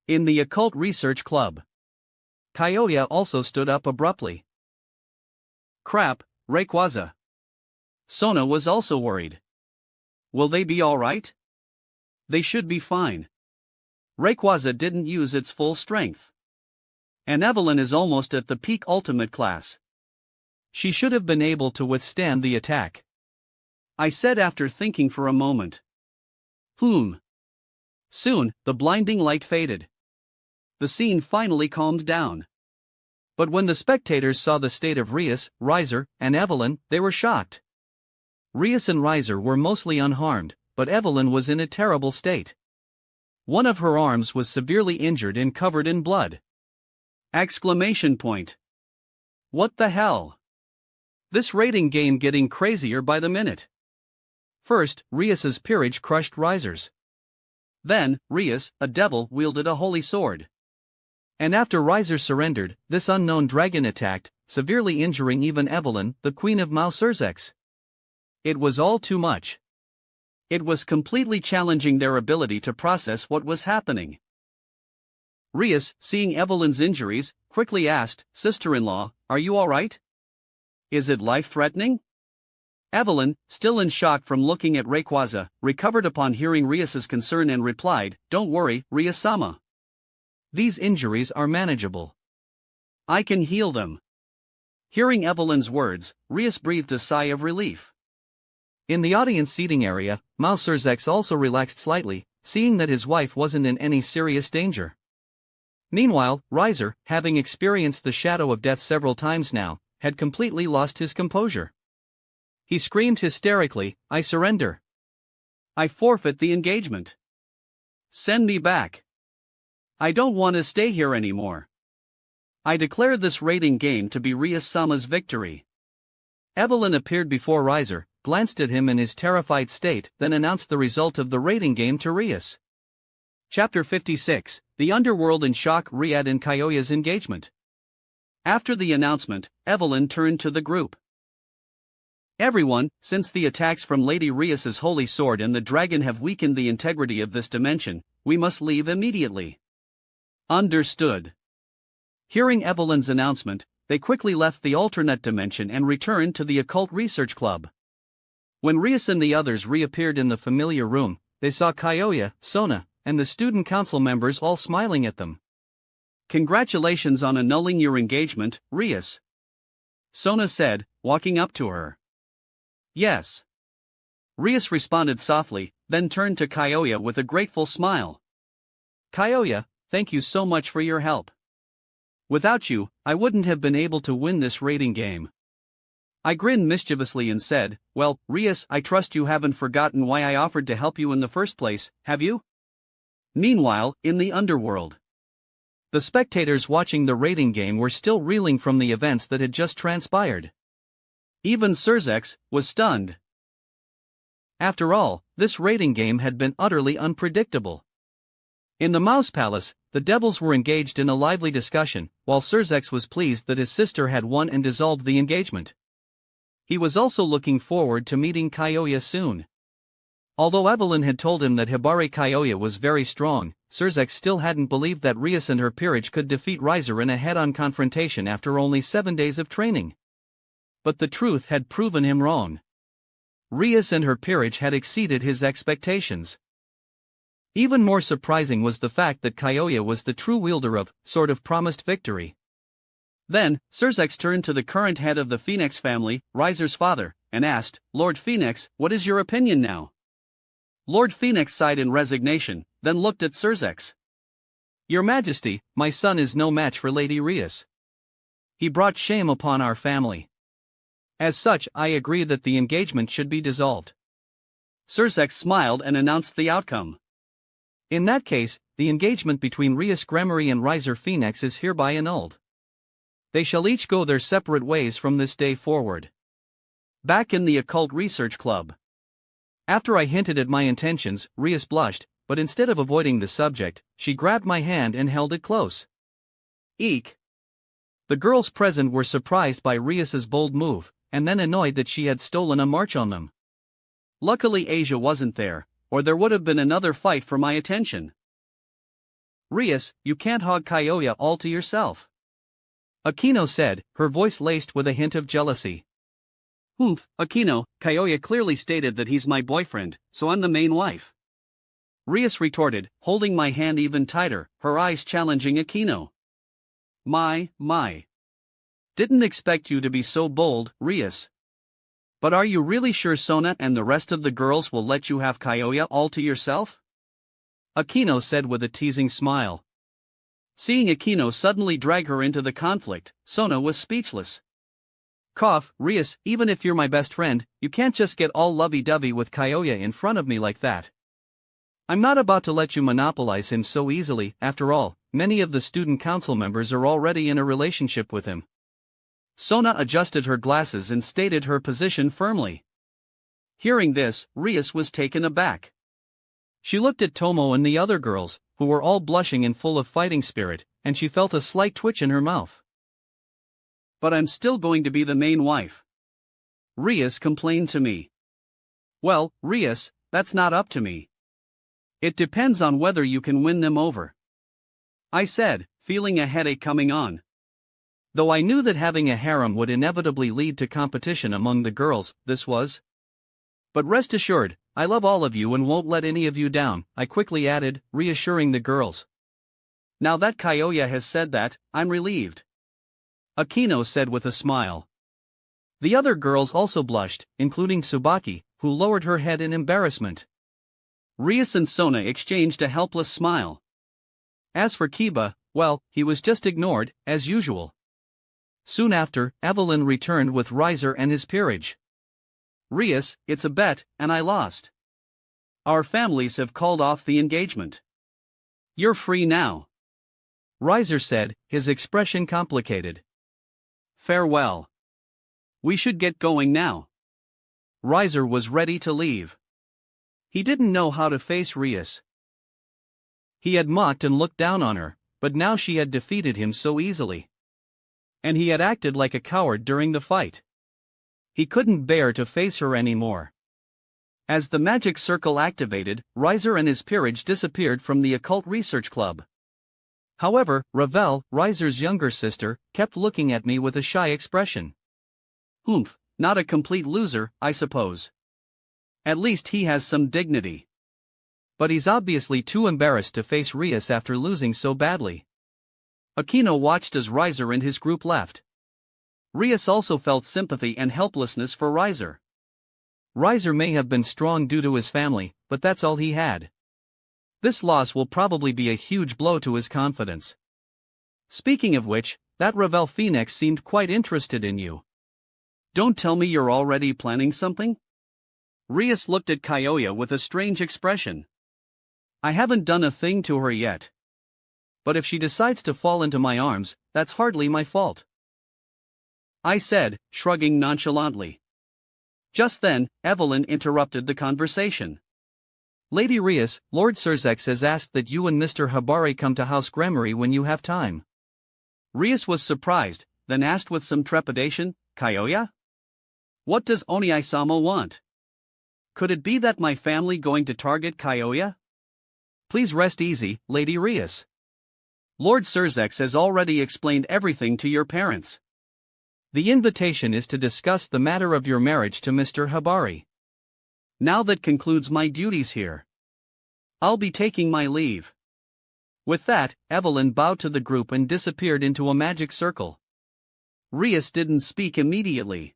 In the Occult Research Club, Kyoya also stood up abruptly. Crap, Rayquaza. Sona was also worried. Will they be alright? They should be fine. Rayquaza didn't use its full strength. And Evelyn is almost at the peak ultimate class. She should have been able to withstand the attack. I said after thinking for a moment. Soon, the blinding light faded. The scene finally calmed down. But when the spectators saw the state of Rias, Riser, and Evelyn, they were shocked. Rias and Riser were mostly unharmed, but Evelyn was in a terrible state. One of her arms was severely injured and covered in blood. Exclamation point. What the hell? This rating game getting crazier by the minute. First, Rias's peerage crushed Riser's. Then, Rias, a devil, wielded a holy sword. And after Riser surrendered, this unknown dragon attacked, severely injuring even Evelyn, the queen of Mausersex. It was all too much. It was completely challenging their ability to process what was happening. Rias, seeing Evelyn's injuries, quickly asked, "Sister-in-law, are you alright? Is it life-threatening?" Evelyn, still in shock from looking at Rayquaza, recovered upon hearing Rias's concern and replied, "Don't worry, Rias-sama. These injuries are manageable. I can heal them." Hearing Evelyn's words, Rias breathed a sigh of relief. In the audience seating area, Mausersex also relaxed slightly, seeing that his wife wasn't in any serious danger. Meanwhile, Riser, having experienced the shadow of death several times now, had completely lost his composure. He screamed hysterically, "I surrender. I forfeit the engagement. Send me back. I don't want to stay here anymore. I declare this rating game to be Rias-sama's victory." Evelyn appeared before Riser, glanced at him in his terrified state, then announced the result of the rating game to Rias. Chapter 56, The Underworld in Shock. Riyadh and Kyoya's Engagement. After the announcement, Evelyn turned to the group. "Everyone, since the attacks from Lady Rias's holy sword and the dragon have weakened the integrity of this dimension, we must leave immediately." Understood. Hearing Evelyn's announcement, they quickly left the alternate dimension and returned to the Occult Research Club. When Rias and the others reappeared in the familiar room, they saw Kyoya, Sona, and the student council members all smiling at them. "Congratulations on annulling your engagement, Rias," Sona said, walking up to her. "Yes." Rias responded softly, then turned to Kyoya with a grateful smile. "Kyoya, thank you so much for your help. Without you, I wouldn't have been able to win this rating game." I grinned mischievously and said, "Well, Rias, I trust you haven't forgotten why I offered to help you in the first place, have you?" Meanwhile, in the underworld, the spectators watching the rating game were still reeling from the events that had just transpired. Even Surzex was stunned. After all, this rating game had been utterly unpredictable. In the Mouse Palace, the devils were engaged in a lively discussion, while Surzex was pleased that his sister had won and dissolved the engagement. He was also looking forward to meeting Kyoya soon. Although Evelyn had told him that Hibari Kyoya was very strong, Surzex still hadn't believed that Rias and her peerage could defeat Riser in a head-on confrontation after only 7 days of training. But the truth had proven him wrong. Rias and her peerage had exceeded his expectations. Even more surprising was the fact that Kyoya was the true wielder of, sort of promised victory. Then, Surzex turned to the current head of the Phoenix family, Riser's father, and asked, "Lord Phoenix, what is your opinion now?" Lord Phoenix sighed in resignation, then looked at Surzex. "Your Majesty, my son is no match for Lady Rias. He brought shame upon our family. As such, I agree that the engagement should be dissolved." Surzex smiled and announced the outcome. "In that case, the engagement between Rias Gremory and Riser Phoenix is hereby annulled. They shall each go their separate ways from this day forward." Back in the Occult Research Club. After I hinted at my intentions, Rias blushed, but instead of avoiding the subject, she grabbed my hand and held it close. Eek! The girls present were surprised by Rias's bold move, and then annoyed that she had stolen a march on them. Luckily Asia wasn't there, or there would have been another fight for my attention. "Rias, you can't hog Kyoya all to yourself. Aquino said, her voice laced with a hint of jealousy. Oomph, Aquino, Kaoya clearly stated that he's my boyfriend, so I'm the main wife. Rias retorted, holding my hand even tighter, her eyes challenging Aquino. My. Didn't expect you to be so bold, Rias. But are you really sure Sona and the rest of the girls will let you have Kaoya all to yourself? Aquino said with a teasing smile. Seeing Aquino suddenly drag her into the conflict, Sona was speechless. Cough, Rias, even if you're my best friend, you can't just get all lovey-dovey with Kaoya in front of me like that. I'm not about to let you monopolize him so easily. After all, many of the student council members are already in a relationship with him. Sona adjusted her glasses and stated her position firmly. Hearing this, Rias was taken aback. She looked at Tomo and the other girls, who were all blushing and full of fighting spirit, and she felt a slight twitch in her mouth. But I'm still going to be the main wife. Rias complained to me. Well, Rias, that's not up to me. It depends on whether you can win them over. I said, feeling a headache coming on. Though I knew that having a harem would inevitably lead to competition among the girls, this was. But rest assured, I love all of you and won't let any of you down, I quickly added, reassuring the girls. Now that Kaoya has said that, I'm relieved. Aquino said with a smile. The other girls also blushed, including Tsubaki, who lowered her head in embarrassment. Rias and Sona exchanged a helpless smile. As for Kiba, well, he was just ignored, as usual. Soon after, Evelyn returned with Riser and his peerage. Rias, it's a bet, and I lost. Our families have called off the engagement. You're free now. Riser said, his expression complicated. Farewell. We should get going now. Riser was ready to leave. He didn't know how to face Rias. He had mocked and looked down on her, but now she had defeated him so easily. And he had acted like a coward during the fight. He couldn't bear to face her anymore. As the magic circle activated, Riser and his peerage disappeared from the occult research club. However, Ravel, Riser's younger sister, kept looking at me with a shy expression. Oomph, not a complete loser, I suppose. At least he has some dignity. But he's obviously too embarrassed to face Rias after losing so badly. Aquino watched as Riser and his group left. Rias also felt sympathy and helplessness for Riser. Riser may have been strong due to his family, but that's all he had. This loss will probably be a huge blow to his confidence. Speaking of which, that Ravel Phoenix seemed quite interested in you. Don't tell me you're already planning something? Rias looked at Kaoya with a strange expression. I haven't done a thing to her yet. But if she decides to fall into my arms, that's hardly my fault. I said, shrugging nonchalantly. Just then, Evelyn interrupted the conversation. Lady Rias, Lord Surzex has asked that you and Mr. Habari come to House Gramarye when you have time. Rias was surprised, then asked with some trepidation, Kaoya? What does Oniai-sama want? Could it be that my family going to target Kaoya? Please rest easy, Lady Rias. Lord Surzex has already explained everything to your parents. The invitation is to discuss the matter of your marriage to Mr. Habari. Now that concludes my duties here. I'll be taking my leave. With that, Evelyn bowed to the group and disappeared into a magic circle. Rias didn't speak immediately.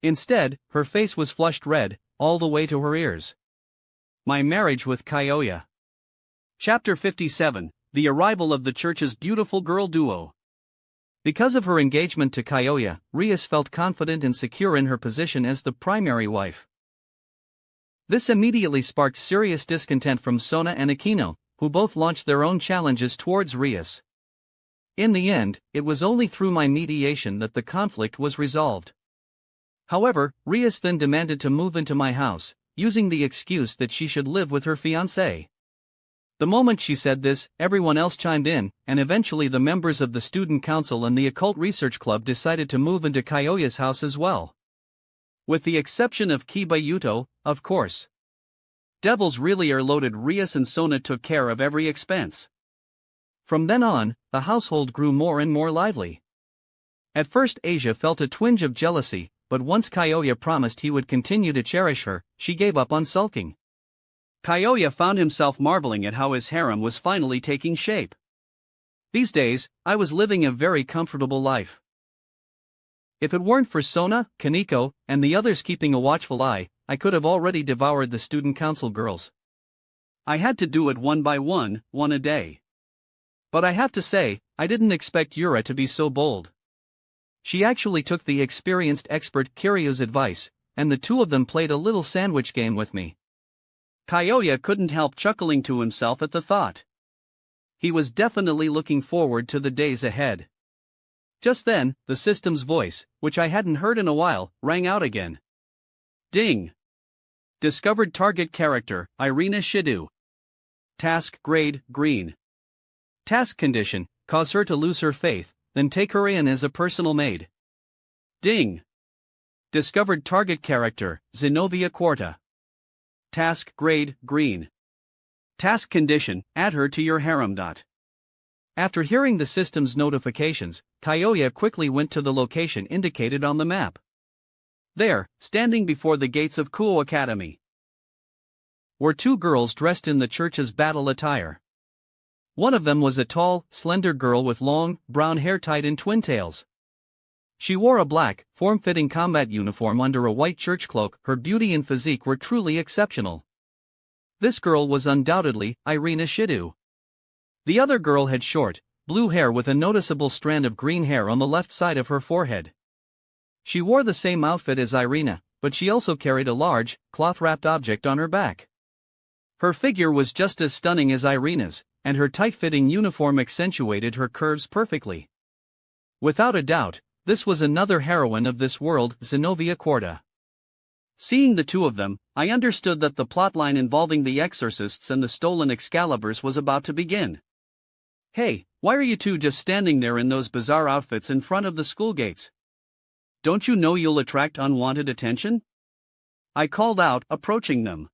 Instead, her face was flushed red, all the way to her ears. My marriage with Kaoya. Chapter 57, The Arrival of the Church's Beautiful Girl Duo. Because of her engagement to Kaoya, Rias felt confident and secure in her position as the primary wife. This immediately sparked serious discontent from Sona and Aquino, who both launched their own challenges towards Rias. In the end, it was only through my mediation that the conflict was resolved. However, Rias then demanded to move into my house, using the excuse that she should live with her fiancé. The moment she said this, everyone else chimed in, and eventually the members of the student council and the occult research club decided to move into Kaoya's house as well. With the exception of Kiba Yuto, of course. Devils really are loaded. Rias and Sona took care of every expense. From then on, the household grew more and more lively. At first Asia felt a twinge of jealousy, but once Kyoya promised he would continue to cherish her, she gave up on sulking. Kyoya found himself marveling at how his harem was finally taking shape. These days, I was living a very comfortable life. If it weren't for Sona, Kaneko, and the others keeping a watchful eye, I could have already devoured the student council girls. I had to do it one by one a day. But I have to say, I didn't expect Yura to be so bold. She actually took the experienced expert Kiryu's advice, and the two of them played a little sandwich game with me. Kyoya couldn't help chuckling to himself at the thought. He was definitely looking forward to the days ahead. Just then, the system's voice, which I hadn't heard in a while, rang out again. Ding! Discovered target character, Irina Shidu. Task grade, green. Task condition, cause her to lose her faith, then take her in as a personal maid. Ding! Discovered target character, Zenobia Quarta. Task grade, green. Task condition, add her to your harem. After hearing the system's notifications, Kyoya quickly went to the location indicated on the map. There, standing before the gates of Kuo Academy, were two girls dressed in the church's battle attire. One of them was a tall, slender girl with long, brown hair tied in twin tails. She wore a black, form-fitting combat uniform under a white church cloak. Her beauty and physique were truly exceptional. This girl was undoubtedly Irina Shidu. The other girl had short, blue hair with a noticeable strand of green hair on the left side of her forehead. She wore the same outfit as Irina, but she also carried a large, cloth-wrapped object on her back. Her figure was just as stunning as Irina's, and her tight-fitting uniform accentuated her curves perfectly. Without a doubt, this was another heroine of this world, Zenobia Quarta. Seeing the two of them, I understood that the plotline involving the exorcists and the stolen Excaliburs was about to begin. Hey, why are you two just standing there in those bizarre outfits in front of the school gates? Don't you know you'll attract unwanted attention? I called out, approaching them.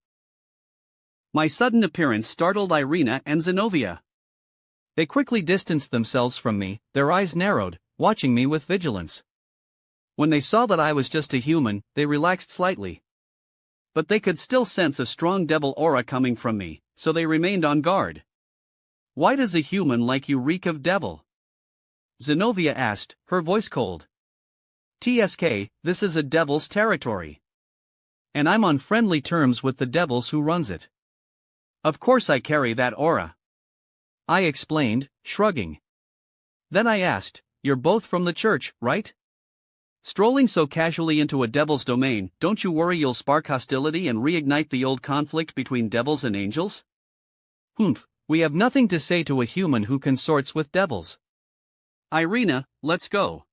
My sudden appearance startled Irina and Zenobia. They quickly distanced themselves from me, their eyes narrowed, watching me with vigilance. When they saw that I was just a human, they relaxed slightly. But they could still sense a strong devil aura coming from me, so they remained on guard. Why does a human like you reek of devil? Zenobia asked, her voice cold. TSK, this is a devil's territory. And I'm on friendly terms with the devils who runs it. Of course I carry that aura. I explained, shrugging. Then I asked, you're both from the church, right? Strolling so casually into a devil's domain, don't you worry you'll spark hostility and reignite the old conflict between devils and angels? Humph, we have nothing to say to a human who consorts with devils. Irina, let's go.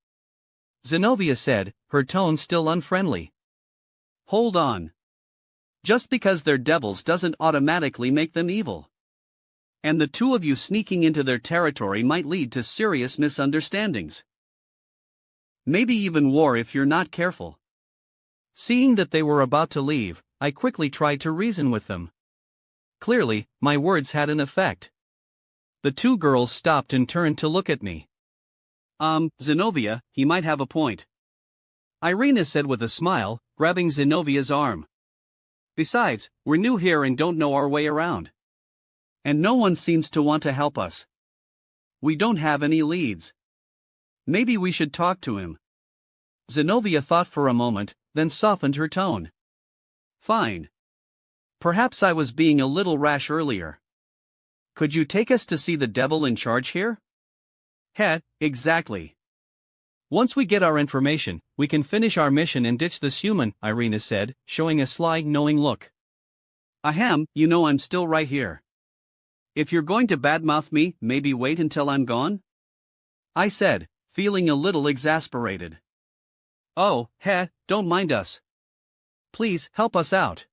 Zenobia said, her tone still unfriendly. Hold on. Just because they're devils doesn't automatically make them evil. And the two of you sneaking into their territory might lead to serious misunderstandings. Maybe even war if you're not careful. Seeing that they were about to leave, I quickly tried to reason with them. Clearly, my words had an effect. The two girls stopped and turned to look at me. Zenobia, he might have a point. Irina said with a smile, grabbing Zenovia's arm. Besides, we're new here and don't know our way around. And no one seems to want to help us. We don't have any leads. Maybe we should talk to him. Zenobia thought for a moment, then softened her tone. Fine. Perhaps I was being a little rash earlier. Could you take us to see the devil in charge here? Heh, exactly. Once we get our information, we can finish our mission and ditch this human, Irina said, showing a sly, knowing look. Ahem, you know I'm still right here. If you're going to badmouth me, maybe wait until I'm gone? I said, feeling a little exasperated. Oh, don't mind us. Please, help us out.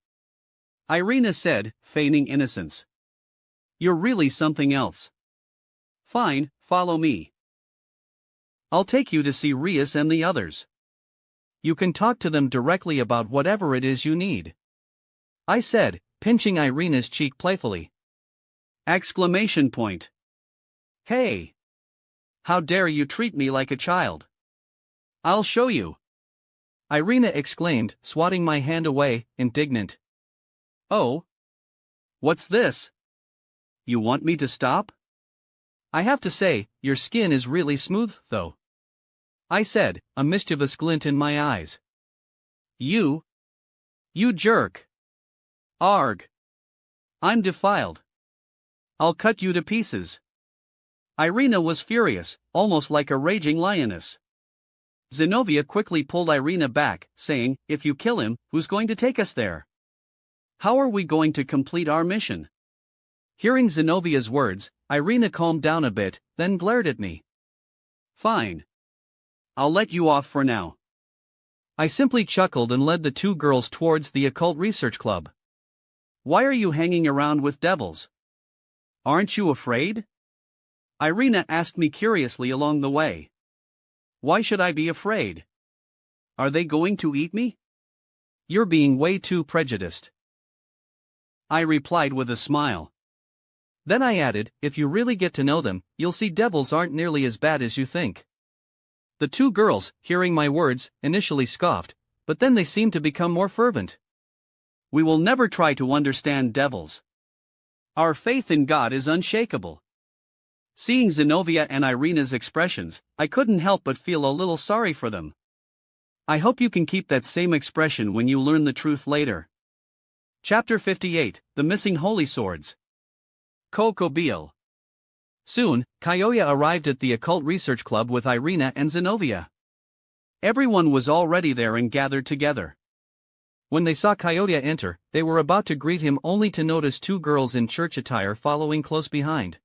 Irina said, feigning innocence. You're really something else. Fine, follow me. I'll take you to see Rias and the others. You can talk to them directly about whatever it is you need. I said, pinching Irina's cheek playfully. Exclamation point. Hey! How dare you treat me like a child? I'll show you. Irina exclaimed, swatting my hand away, indignant. Oh? What's this? You want me to stop? I have to say, your skin is really smooth, though. I said, a mischievous glint in my eyes. You jerk. Arg. I'm defiled. I'll cut you to pieces. Irina was furious, almost like a raging lioness. Zenobia quickly pulled Irina back, saying, if you kill him, who's going to take us there? How are we going to complete our mission? Hearing Zenovia's words, Irina calmed down a bit, then glared at me. Fine. I'll let you off for now. I simply chuckled and led the two girls towards the occult research club. Why are you hanging around with devils? Aren't you afraid? Irina asked me curiously along the way. Why should I be afraid? Are they going to eat me? You're being way too prejudiced. I replied with a smile. Then I added, if you really get to know them, you'll see devils aren't nearly as bad as you think. The two girls, hearing my words, initially scoffed, but then they seemed to become more fervent. We will never try to understand devils. Our faith in God is unshakable. Seeing Zenobia and Irina's expressions, I couldn't help but feel a little sorry for them. I hope you can keep that same expression when you learn the truth later. Chapter 58, The Missing Holy Swords. Kokobeel. Soon, Kyoya arrived at the Occult Research Club with Irina and Zenobia. Everyone was already there and gathered together. When they saw Kyoya enter, they were about to greet him only to notice two girls in church attire following close behind.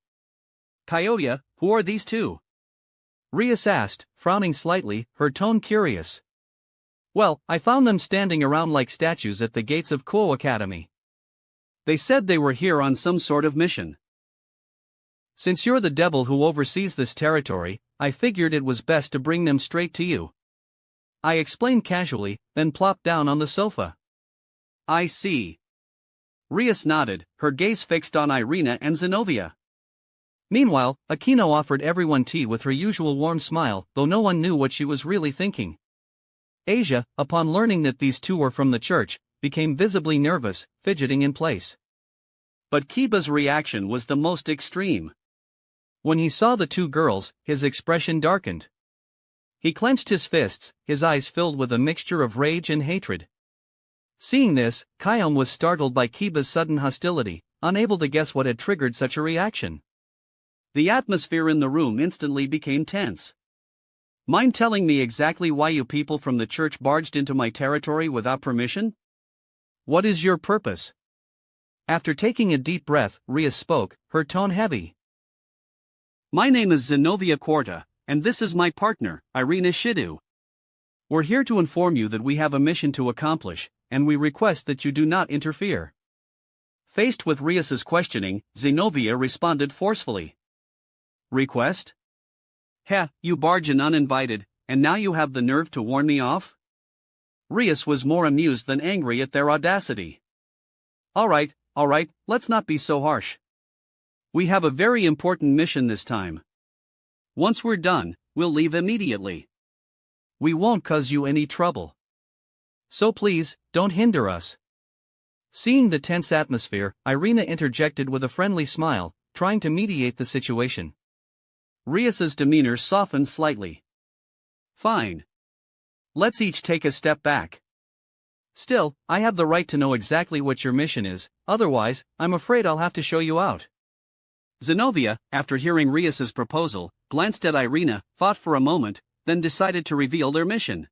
Kyoya, who are these two? Rias asked, frowning slightly, her tone curious. Well, I found them standing around like statues at the gates of Kuo Academy. They said they were here on some sort of mission. Since you're the devil who oversees this territory, I figured it was best to bring them straight to you. I explained casually, then plopped down on the sofa. I see. Rias nodded, her gaze fixed on Irina and Zenobia. Meanwhile, Aquino offered everyone tea with her usual warm smile, though no one knew what she was really thinking. Asia, upon learning that these two were from the church, became visibly nervous, fidgeting in place. But Kiba's reaction was the most extreme. When he saw the two girls, his expression darkened. He clenched his fists, his eyes filled with a mixture of rage and hatred. Seeing this, Kyon was startled by Kiba's sudden hostility, unable to guess what had triggered such a reaction. The atmosphere in the room instantly became tense. Mind telling me exactly why you people from the church barged into my territory without permission? What is your purpose? After taking a deep breath, Rias spoke, her tone heavy. My name is Zenobia Quarta, and this is my partner, Irina Shidu. We're here to inform you that we have a mission to accomplish, and we request that you do not interfere. Faced with Rias's questioning, Zenobia responded forcefully. Request? Heh, you barge in uninvited, and now you have the nerve to warn me off? Rias was more amused than angry at their audacity. Alright, let's not be so harsh. We have a very important mission this time. Once we're done, we'll leave immediately. We won't cause you any trouble. So please, don't hinder us. Seeing the tense atmosphere, Irina interjected with a friendly smile, trying to mediate the situation. Rias's demeanor softened slightly. Fine. Let's each take a step back. Still, I have the right to know exactly what your mission is, otherwise, I'm afraid I'll have to show you out. Zenobia, after hearing Rias's proposal, glanced at Irina, thought for a moment, then decided to reveal their mission.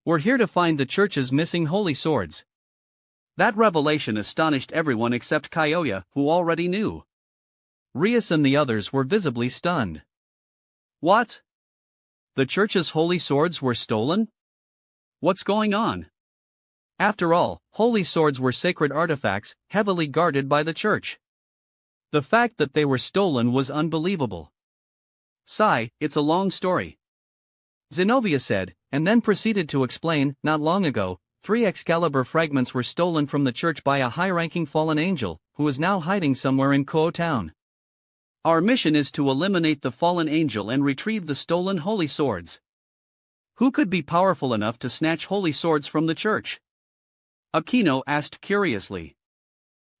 We're here to find the church's missing holy swords. That revelation astonished everyone except Kyoya, who already knew. Rias and the others were visibly stunned. What? The church's holy swords were stolen? What's going on? After all, holy swords were sacred artifacts, heavily guarded by the church. The fact that they were stolen was unbelievable. Sigh, it's a long story. Zenobia said, and then proceeded to explain, not long ago, 3 Excalibur fragments were stolen from the church by a high-ranking fallen angel, who is now hiding somewhere in Kuo town. Our mission is to eliminate the fallen angel and retrieve the stolen holy swords. Who could be powerful enough to snatch holy swords from the church? Aquino asked curiously.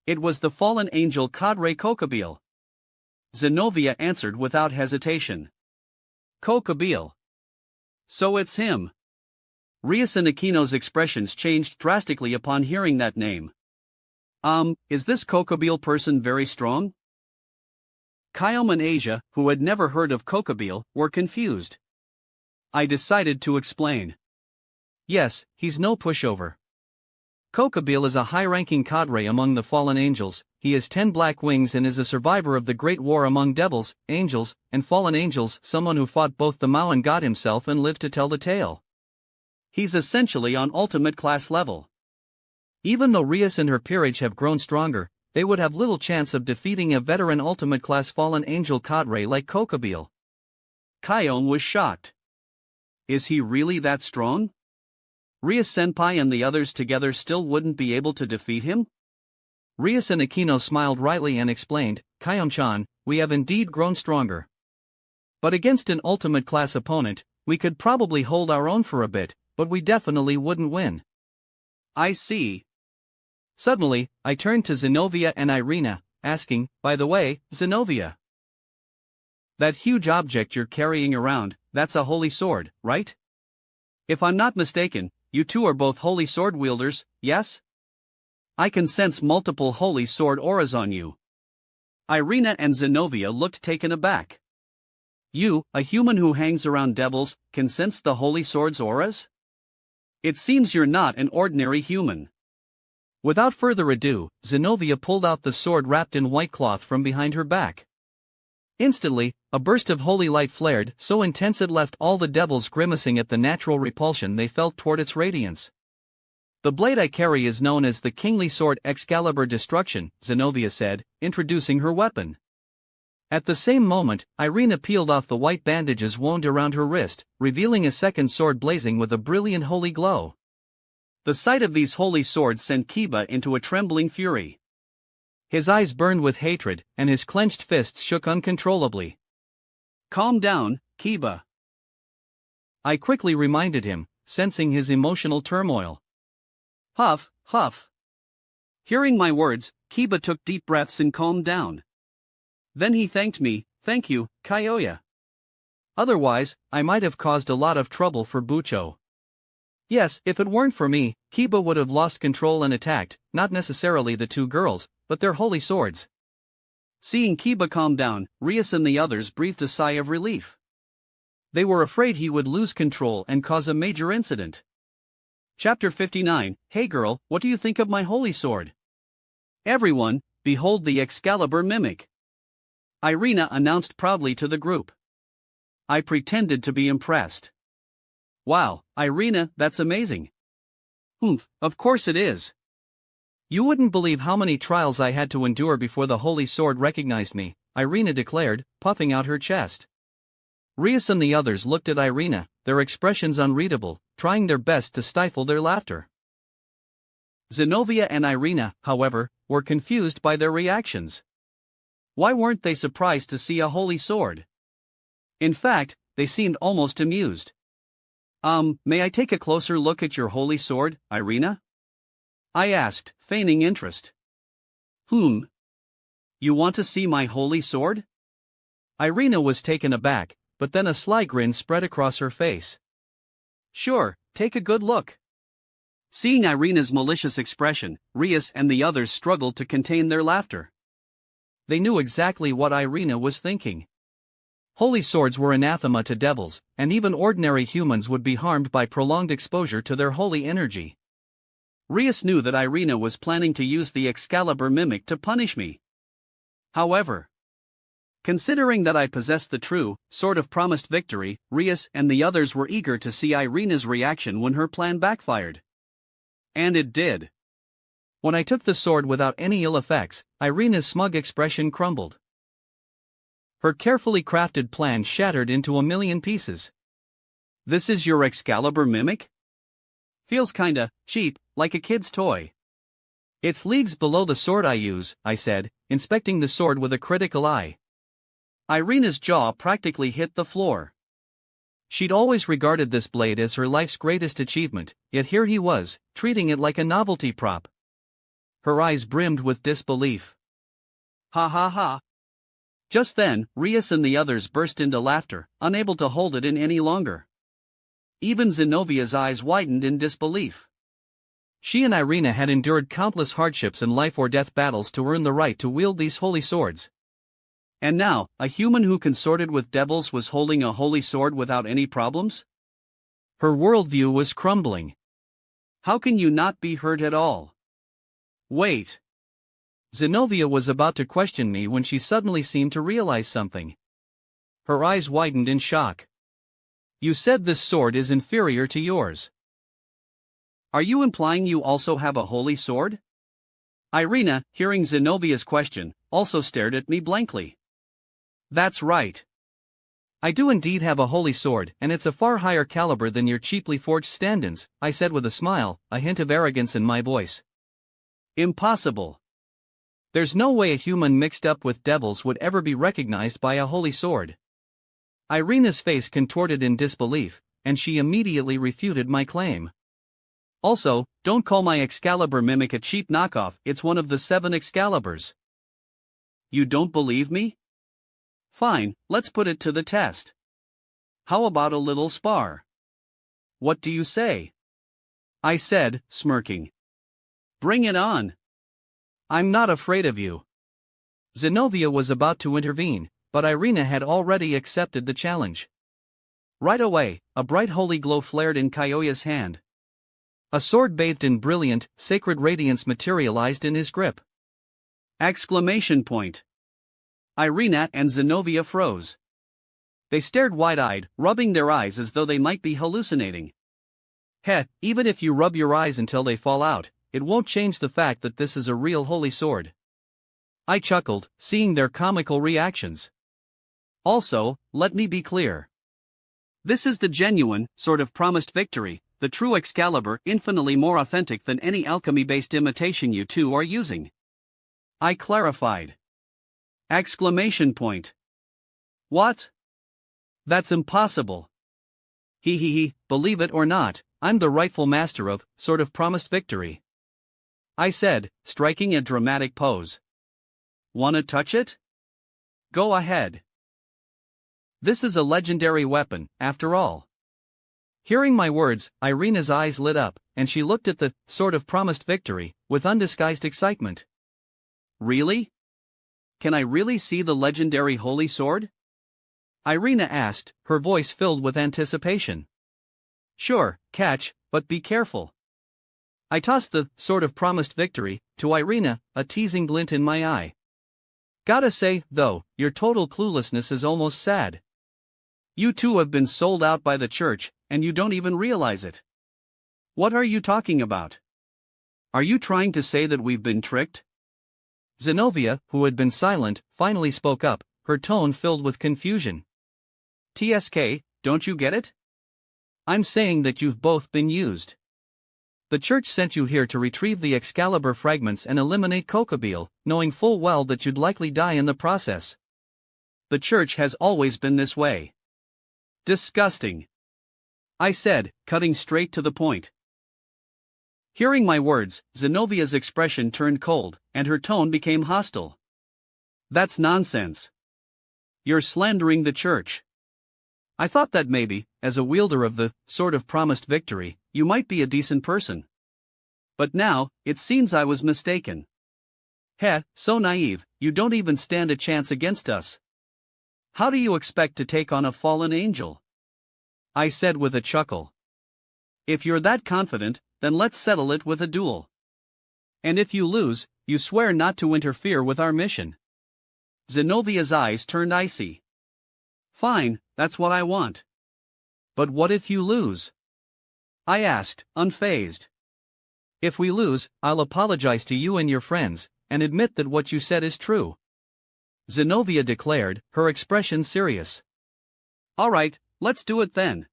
It was the fallen angel Cadre Cocabil. Zenobia answered without hesitation. Cocabil. So it's him. Rias and Aquino's expressions changed drastically upon hearing that name. Is this Cocabil person very strong? Kyom and Asia, who had never heard of Cocabil, were confused. I decided to explain. Yes, he's no pushover. Cocabil is a high-ranking cadre among the fallen angels. He has 10 black wings and is a survivor of the great war among devils, angels, and fallen angels, someone who fought both the Mao and God himself and lived to tell the tale. He's essentially on ultimate class level. Even though Rias and her peerage have grown stronger, they would have little chance of defeating a veteran ultimate class fallen angel cadre like Cocabil. Kyom was shocked. Is he really that strong? Rias Senpai and the others together still wouldn't be able to defeat him? Rias and Aquino smiled wryly and explained, Kyom-chan, we have indeed grown stronger. But against an ultimate class opponent, we could probably hold our own for a bit, but we definitely wouldn't win. I see. Suddenly, I turned to Zenobia and Irina, asking, by the way, Zenobia, that huge object you're carrying around, that's a holy sword, right? If I'm not mistaken, you two are both holy sword wielders, yes? I can sense multiple holy sword auras on you. Irina and Zenobia looked taken aback. You, a human who hangs around devils, can sense the holy sword's auras? It seems you're not an ordinary human. Without further ado, Zenobia pulled out the sword wrapped in white cloth from behind her back. Instantly, a burst of holy light flared, so intense it left all the devils grimacing at the natural repulsion they felt toward its radiance. The blade I carry is known as the kingly sword Excalibur Destruction, Zenobia said, introducing her weapon. At the same moment, Irina peeled off the white bandages wound around her wrist, revealing a second sword blazing with a brilliant holy glow. The sight of these holy swords sent Kiba into a trembling fury. His eyes burned with hatred, and his clenched fists shook uncontrollably. Calm down, Kiba. I quickly reminded him, sensing his emotional turmoil. Huff, huff. Hearing my words, Kiba took deep breaths and calmed down. Then he thanked me, thank you, Kyoya. Otherwise, I might have caused a lot of trouble for Bucho. Yes, if it weren't for me, Kiba would have lost control and attacked, not necessarily the two girls, but their holy swords. Seeing Kiba calm down, Rias and the others breathed a sigh of relief. They were afraid he would lose control and cause a major incident. Chapter 59, Hey girl, what do you think of my holy sword? Everyone, behold the Excalibur mimic. Irina announced proudly to the group. I pretended to be impressed. Wow, Irina, that's amazing. Of course it is. You wouldn't believe how many trials I had to endure before the holy sword recognized me, Irina declared, puffing out her chest. Rias and the others looked at Irina, their expressions unreadable, trying their best to stifle their laughter. Zenobia and Irina, however, were confused by their reactions. Why weren't they surprised to see a holy sword? In fact, they seemed almost amused. May I take a closer look at your holy sword, Irina? I asked, feigning interest. You want to see my holy sword? Irina was taken aback, but then a sly grin spread across her face. Sure, take a good look. Seeing Irina's malicious expression, Rias and the others struggled to contain their laughter. They knew exactly what Irina was thinking. Holy swords were anathema to devils, and even ordinary humans would be harmed by prolonged exposure to their holy energy. Rias knew that Irina was planning to use the Excalibur mimic to punish me. However, considering that I possessed the true, sword of promised victory, Rias and the others were eager to see Irina's reaction when her plan backfired. And it did. When I took the sword without any ill effects, Irina's smug expression crumbled. Her carefully crafted plan shattered into a million pieces. This is your Excalibur mimic? Feels kinda cheap, like a kid's toy. It's leagues below the sword I use, I said, inspecting the sword with a critical eye. Irina's jaw practically hit the floor. She'd always regarded this blade as her life's greatest achievement, yet here he was, treating it like a novelty prop. Her eyes brimmed with disbelief. Ha ha ha. Just then, Rias and the others burst into laughter, unable to hold it in any longer. Even Zenovia's eyes widened in disbelief. She and Irina had endured countless hardships and life-or-death battles to earn the right to wield these holy swords. And now, a human who consorted with devils was holding a holy sword without any problems? Her worldview was crumbling. How can you not be hurt at all? Wait. Zenobia was about to question me when she suddenly seemed to realize something. Her eyes widened in shock. You said this sword is inferior to yours. Are you implying you also have a holy sword? Irina, hearing Zenovia's question, also stared at me blankly. That's right. I do indeed have a holy sword, and it's a far higher caliber than your cheaply forged stand-ins, I said with a smile, a hint of arrogance in my voice. Impossible. There's no way a human mixed up with devils would ever be recognized by a holy sword. Irina's face contorted in disbelief, and she immediately refuted my claim. Also, don't call my Excalibur mimic a cheap knockoff, it's one of the 7 Excaliburs. You don't believe me? Fine, let's put it to the test. How about a little spar? What do you say? I said, smirking. Bring it on. I'm not afraid of you. Zenobia was about to intervene, but Irina had already accepted the challenge. Right away, a bright holy glow flared in Kyoya's hand. A sword bathed in brilliant, sacred radiance materialized in his grip. Exclamation point. Irina and Zenobia froze. They stared wide-eyed, rubbing their eyes as though they might be hallucinating. Even if you rub your eyes until they fall out, it won't change the fact that this is a real holy sword. I chuckled, seeing their comical reactions. Also, let me be clear. This is the genuine, sort of promised victory, the true Excalibur, infinitely more authentic than any alchemy-based imitation you two are using. I clarified. Exclamation point. What? That's impossible. Believe it or not, I'm the rightful master of, sort of promised victory. I said, striking a dramatic pose. Wanna touch it? Go ahead. This is a legendary weapon, after all. Hearing my words, Irina's eyes lit up, and she looked at the, sort of promised victory, with undisguised excitement. Really? Can I really see the legendary holy sword? Irina asked, her voice filled with anticipation. Sure, catch, but be careful. I tossed the, sort of promised victory, to Irina, a teasing glint in my eye. Gotta say, though, your total cluelessness is almost sad. You two have been sold out by the church, and you don't even realize it. What are you talking about? Are you trying to say that we've been tricked? Zenobia, who had been silent, finally spoke up, her tone filled with confusion. TSK, don't you get it? I'm saying that you've both been used. The church sent you here to retrieve the Excalibur fragments and eliminate Kokobile, knowing full well that you'd likely die in the process. The church has always been this way. Disgusting. I said, cutting straight to the point. Hearing my words, Zenovia's expression turned cold, and her tone became hostile. That's nonsense. You're slandering the church. I thought that maybe, as a wielder of the, sort of promised victory, you might be a decent person. But now, it seems I was mistaken. So naive, you don't even stand a chance against us. How do you expect to take on a fallen angel? I said with a chuckle. If you're that confident, then let's settle it with a duel. And if you lose, you swear not to interfere with our mission. Zenovia's eyes turned icy. Fine, that's what I want. But what if you lose? I asked, unfazed. If we lose, I'll apologize to you and your friends, and admit that what you said is true. Zenobia declared, her expression serious. All right, let's do it then.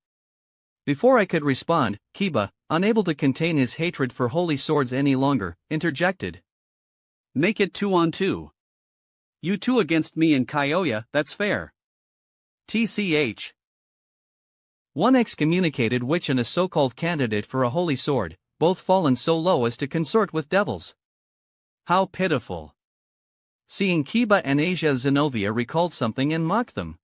Before I could respond, Kiba, unable to contain his hatred for holy swords any longer, interjected. Make it 2-on-2. You two against me and Kyoya, that's fair. TCH. One excommunicated witch and a so-called candidate for a holy sword, both fallen so low as to consort with devils. How pitiful. Seeing Kiba and Asia, Zenobia recalled something and mocked them.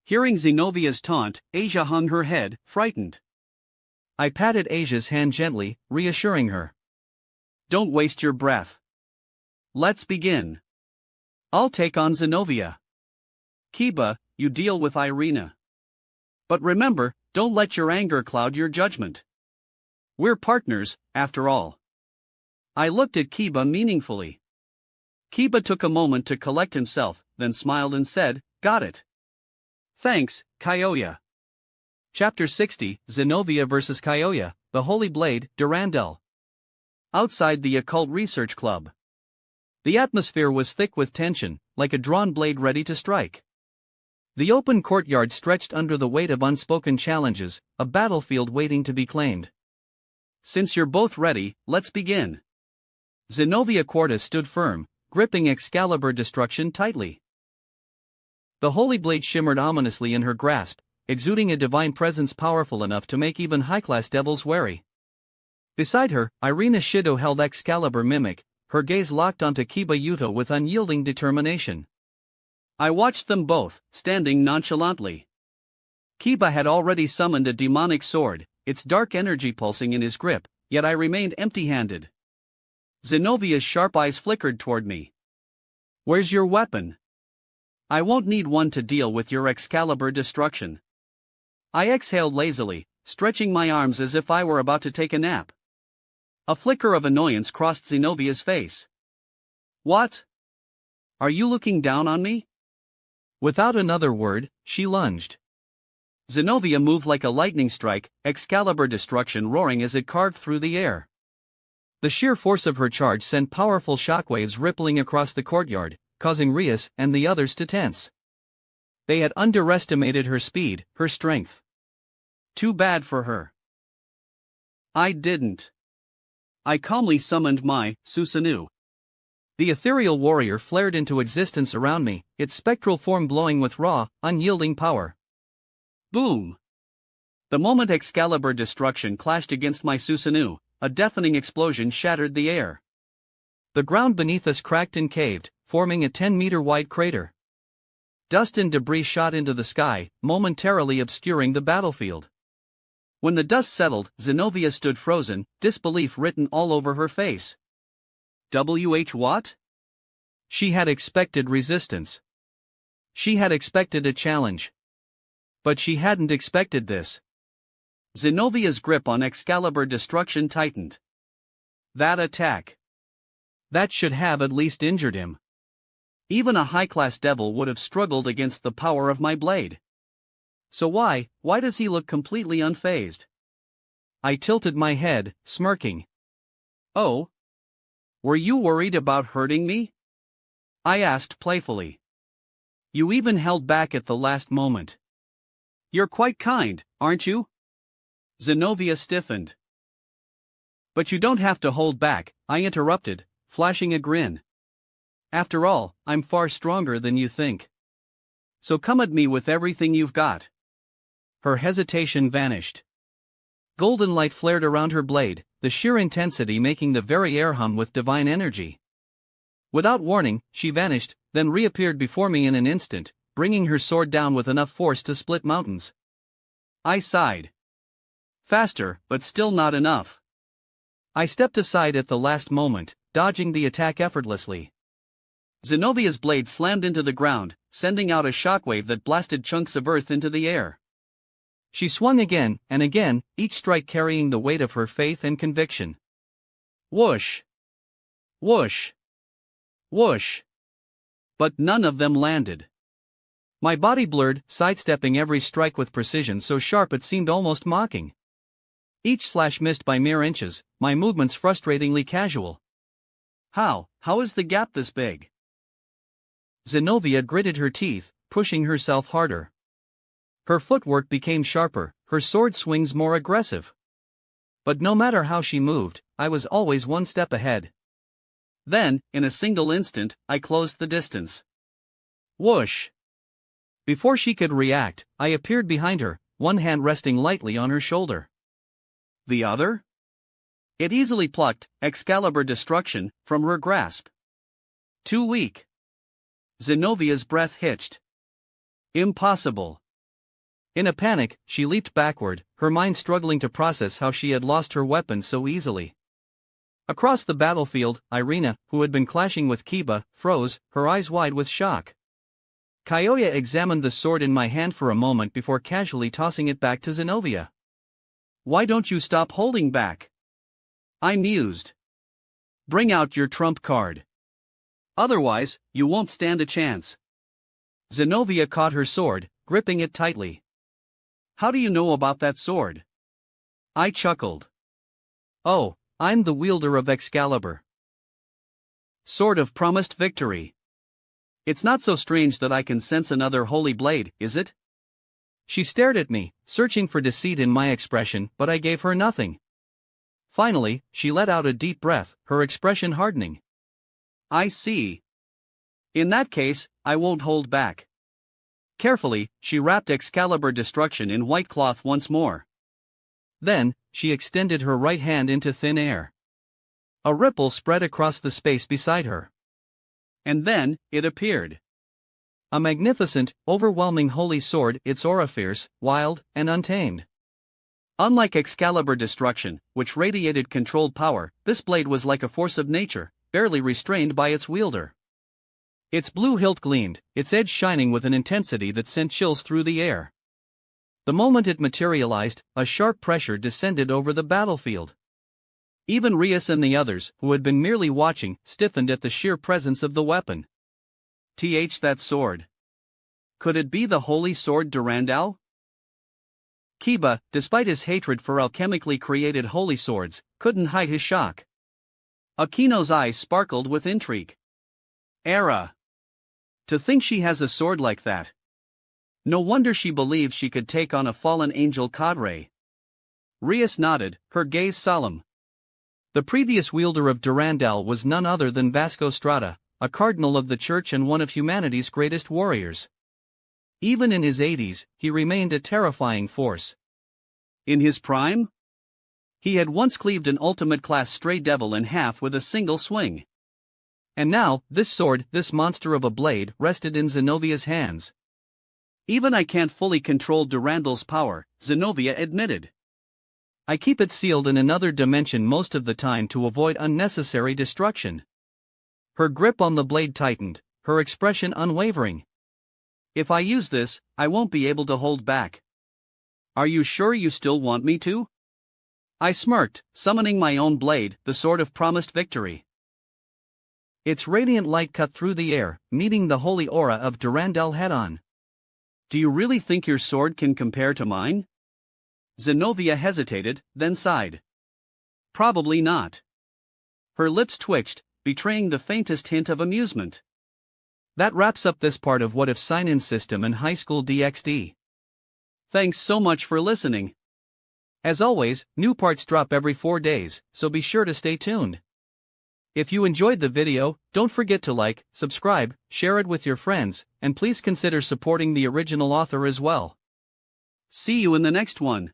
Hearing Zenovia's taunt, Asia hung her head, frightened. I patted Asia's hand gently, reassuring her. Don't waste your breath. Let's begin. I'll take on Zenobia. Kiba, you deal with Irina. But remember, don't let your anger cloud your judgment. We're partners, after all. I looked at Kiba meaningfully. Kiba took a moment to collect himself, then smiled and said, "Got it. Thanks, Kyoya." Chapter 60, Zenobia vs. Kyoya, the Holy Blade, Durandal. Outside the Occult Research Club. The atmosphere was thick with tension, like a drawn blade ready to strike. The open courtyard stretched under the weight of unspoken challenges, a battlefield waiting to be claimed. Since you're both ready, let's begin. Zenobia Quarta stood firm, gripping Excalibur Destruction tightly. The Holy Blade shimmered ominously in her grasp, exuding a divine presence powerful enough to make even high-class devils wary. Beside her, Irina Shido held Excalibur Mimic, her gaze locked onto Kiba Yuto with unyielding determination. I watched them both, standing nonchalantly. Kiba had already summoned a demonic sword, its dark energy pulsing in his grip, yet I remained empty-handed. Zenovia's sharp eyes flickered toward me. Where's your weapon? I won't need one to deal with your Excalibur Destruction. I exhaled lazily, stretching my arms as if I were about to take a nap. A flicker of annoyance crossed Zenovia's face. What? Are you looking down on me? Without another word, she lunged. Zenobia moved like a lightning strike, Excalibur Destruction roaring as it carved through the air. The sheer force of her charge sent powerful shockwaves rippling across the courtyard, causing Rias and the others to tense. They had underestimated her speed, her strength. Too bad for her. I didn't. I calmly summoned my Susanoo. The ethereal warrior flared into existence around me, its spectral form glowing with raw, unyielding power. Boom! The moment Excalibur Destruction clashed against my Susanoo, a deafening explosion shattered the air. The ground beneath us cracked and caved, forming a 10-meter-wide crater. Dust and debris shot into the sky, momentarily obscuring the battlefield. When the dust settled, Zenobia stood frozen, disbelief written all over her face. What? She had expected resistance. She had expected a challenge. But she hadn't expected this. Zenovia's grip on Excalibur Destruction tightened. That attack. That should have at least injured him. Even a high-class devil would have struggled against the power of my blade. So why does he look completely unfazed? I tilted my head, smirking. Oh? Were you worried about hurting me? I asked playfully. You even held back at the last moment. You're quite kind, aren't you? Zenobia stiffened. But you don't have to hold back, I interrupted, flashing a grin. After all, I'm far stronger than you think. So come at me with everything you've got. Her hesitation vanished. Golden light flared around her blade, the sheer intensity making the very air hum with divine energy. Without warning, she vanished, then reappeared before me in an instant, bringing her sword down with enough force to split mountains. I sighed. Faster, but still not enough. I stepped aside at the last moment, dodging the attack effortlessly. Zenovia's blade slammed into the ground, sending out a shockwave that blasted chunks of earth into the air. She swung again and again, each strike carrying the weight of her faith and conviction. Whoosh! Whoosh! Whoosh! But none of them landed. My body blurred, sidestepping every strike with precision so sharp it seemed almost mocking. Each slash missed by mere inches, my movements frustratingly casual. How is the gap this big? Zenobia gritted her teeth, pushing herself harder. Her footwork became sharper, her sword swings more aggressive. But no matter how she moved, I was always one step ahead. Then, in a single instant, I closed the distance. Whoosh! Before she could react, I appeared behind her, one hand resting lightly on her shoulder. The other? It easily plucked Excalibur Destruction from her grasp. Too weak. Zenovia's breath hitched. Impossible. In a panic, she leaped backward, her mind struggling to process how she had lost her weapon so easily. Across the battlefield, Irina, who had been clashing with Kiba, froze, her eyes wide with shock. Kyoya examined the sword in my hand for a moment before casually tossing it back to Zenovia. Why don't you stop holding back? I mused. Bring out your trump card. Otherwise, you won't stand a chance. Zenovia caught her sword, gripping it tightly. How do you know about that sword? I chuckled. Oh, I'm the wielder of Excalibur. Sword of Promised Victory. It's not so strange that I can sense another holy blade, is it? She stared at me, searching for deceit in my expression, but I gave her nothing. Finally, she let out a deep breath, her expression hardening. I see. In that case, I won't hold back. Carefully, she wrapped Excalibur Destruction in white cloth once more. Then, she extended her right hand into thin air. A ripple spread across the space beside her. And then, it appeared. A magnificent, overwhelming holy sword, its aura fierce, wild, and untamed. Unlike Excalibur Destruction, which radiated controlled power, this blade was like a force of nature, barely restrained by its wielder. Its blue hilt gleamed, its edge shining with an intensity that sent chills through the air. The moment it materialized, a sharp pressure descended over the battlefield. Even Rias and the others, who had been merely watching, stiffened at the sheer presence of the weapon. That sword. Could it be the holy sword Durandal? Kiba, despite his hatred for alchemically created holy swords, couldn't hide his shock. Akino's eyes sparkled with intrigue. Era. To think she has a sword like that. No wonder she believed she could take on a fallen angel cadre. Rias nodded, her gaze solemn. The previous wielder of Durandal was none other than Vasco Strada, a cardinal of the church and one of humanity's greatest warriors. Even in his 80s, he remained a terrifying force. In his prime? He had once cleaved an ultimate-class stray devil in half with a single swing. And now, this sword, this monster of a blade, rested in Zenovia's hands. Even I can't fully control Durandal's power, Zenovia admitted. I keep it sealed in another dimension most of the time to avoid unnecessary destruction. Her grip on the blade tightened, her expression unwavering. If I use this, I won't be able to hold back. Are you sure you still want me to? I smirked, summoning my own blade, the Sword of Promised Victory. Its radiant light cut through the air, meeting the holy aura of Durandal head-on. Do you really think your sword can compare to mine? Zenovia hesitated, then sighed. Probably not. Her lips twitched, betraying the faintest hint of amusement. That wraps up this part of What If Sign-In System and High School DxD. Thanks so much for listening. As always, new parts drop every 4 days, so be sure to stay tuned. If you enjoyed the video, don't forget to like, subscribe, share it with your friends, and please consider supporting the original author as well. See you in the next one.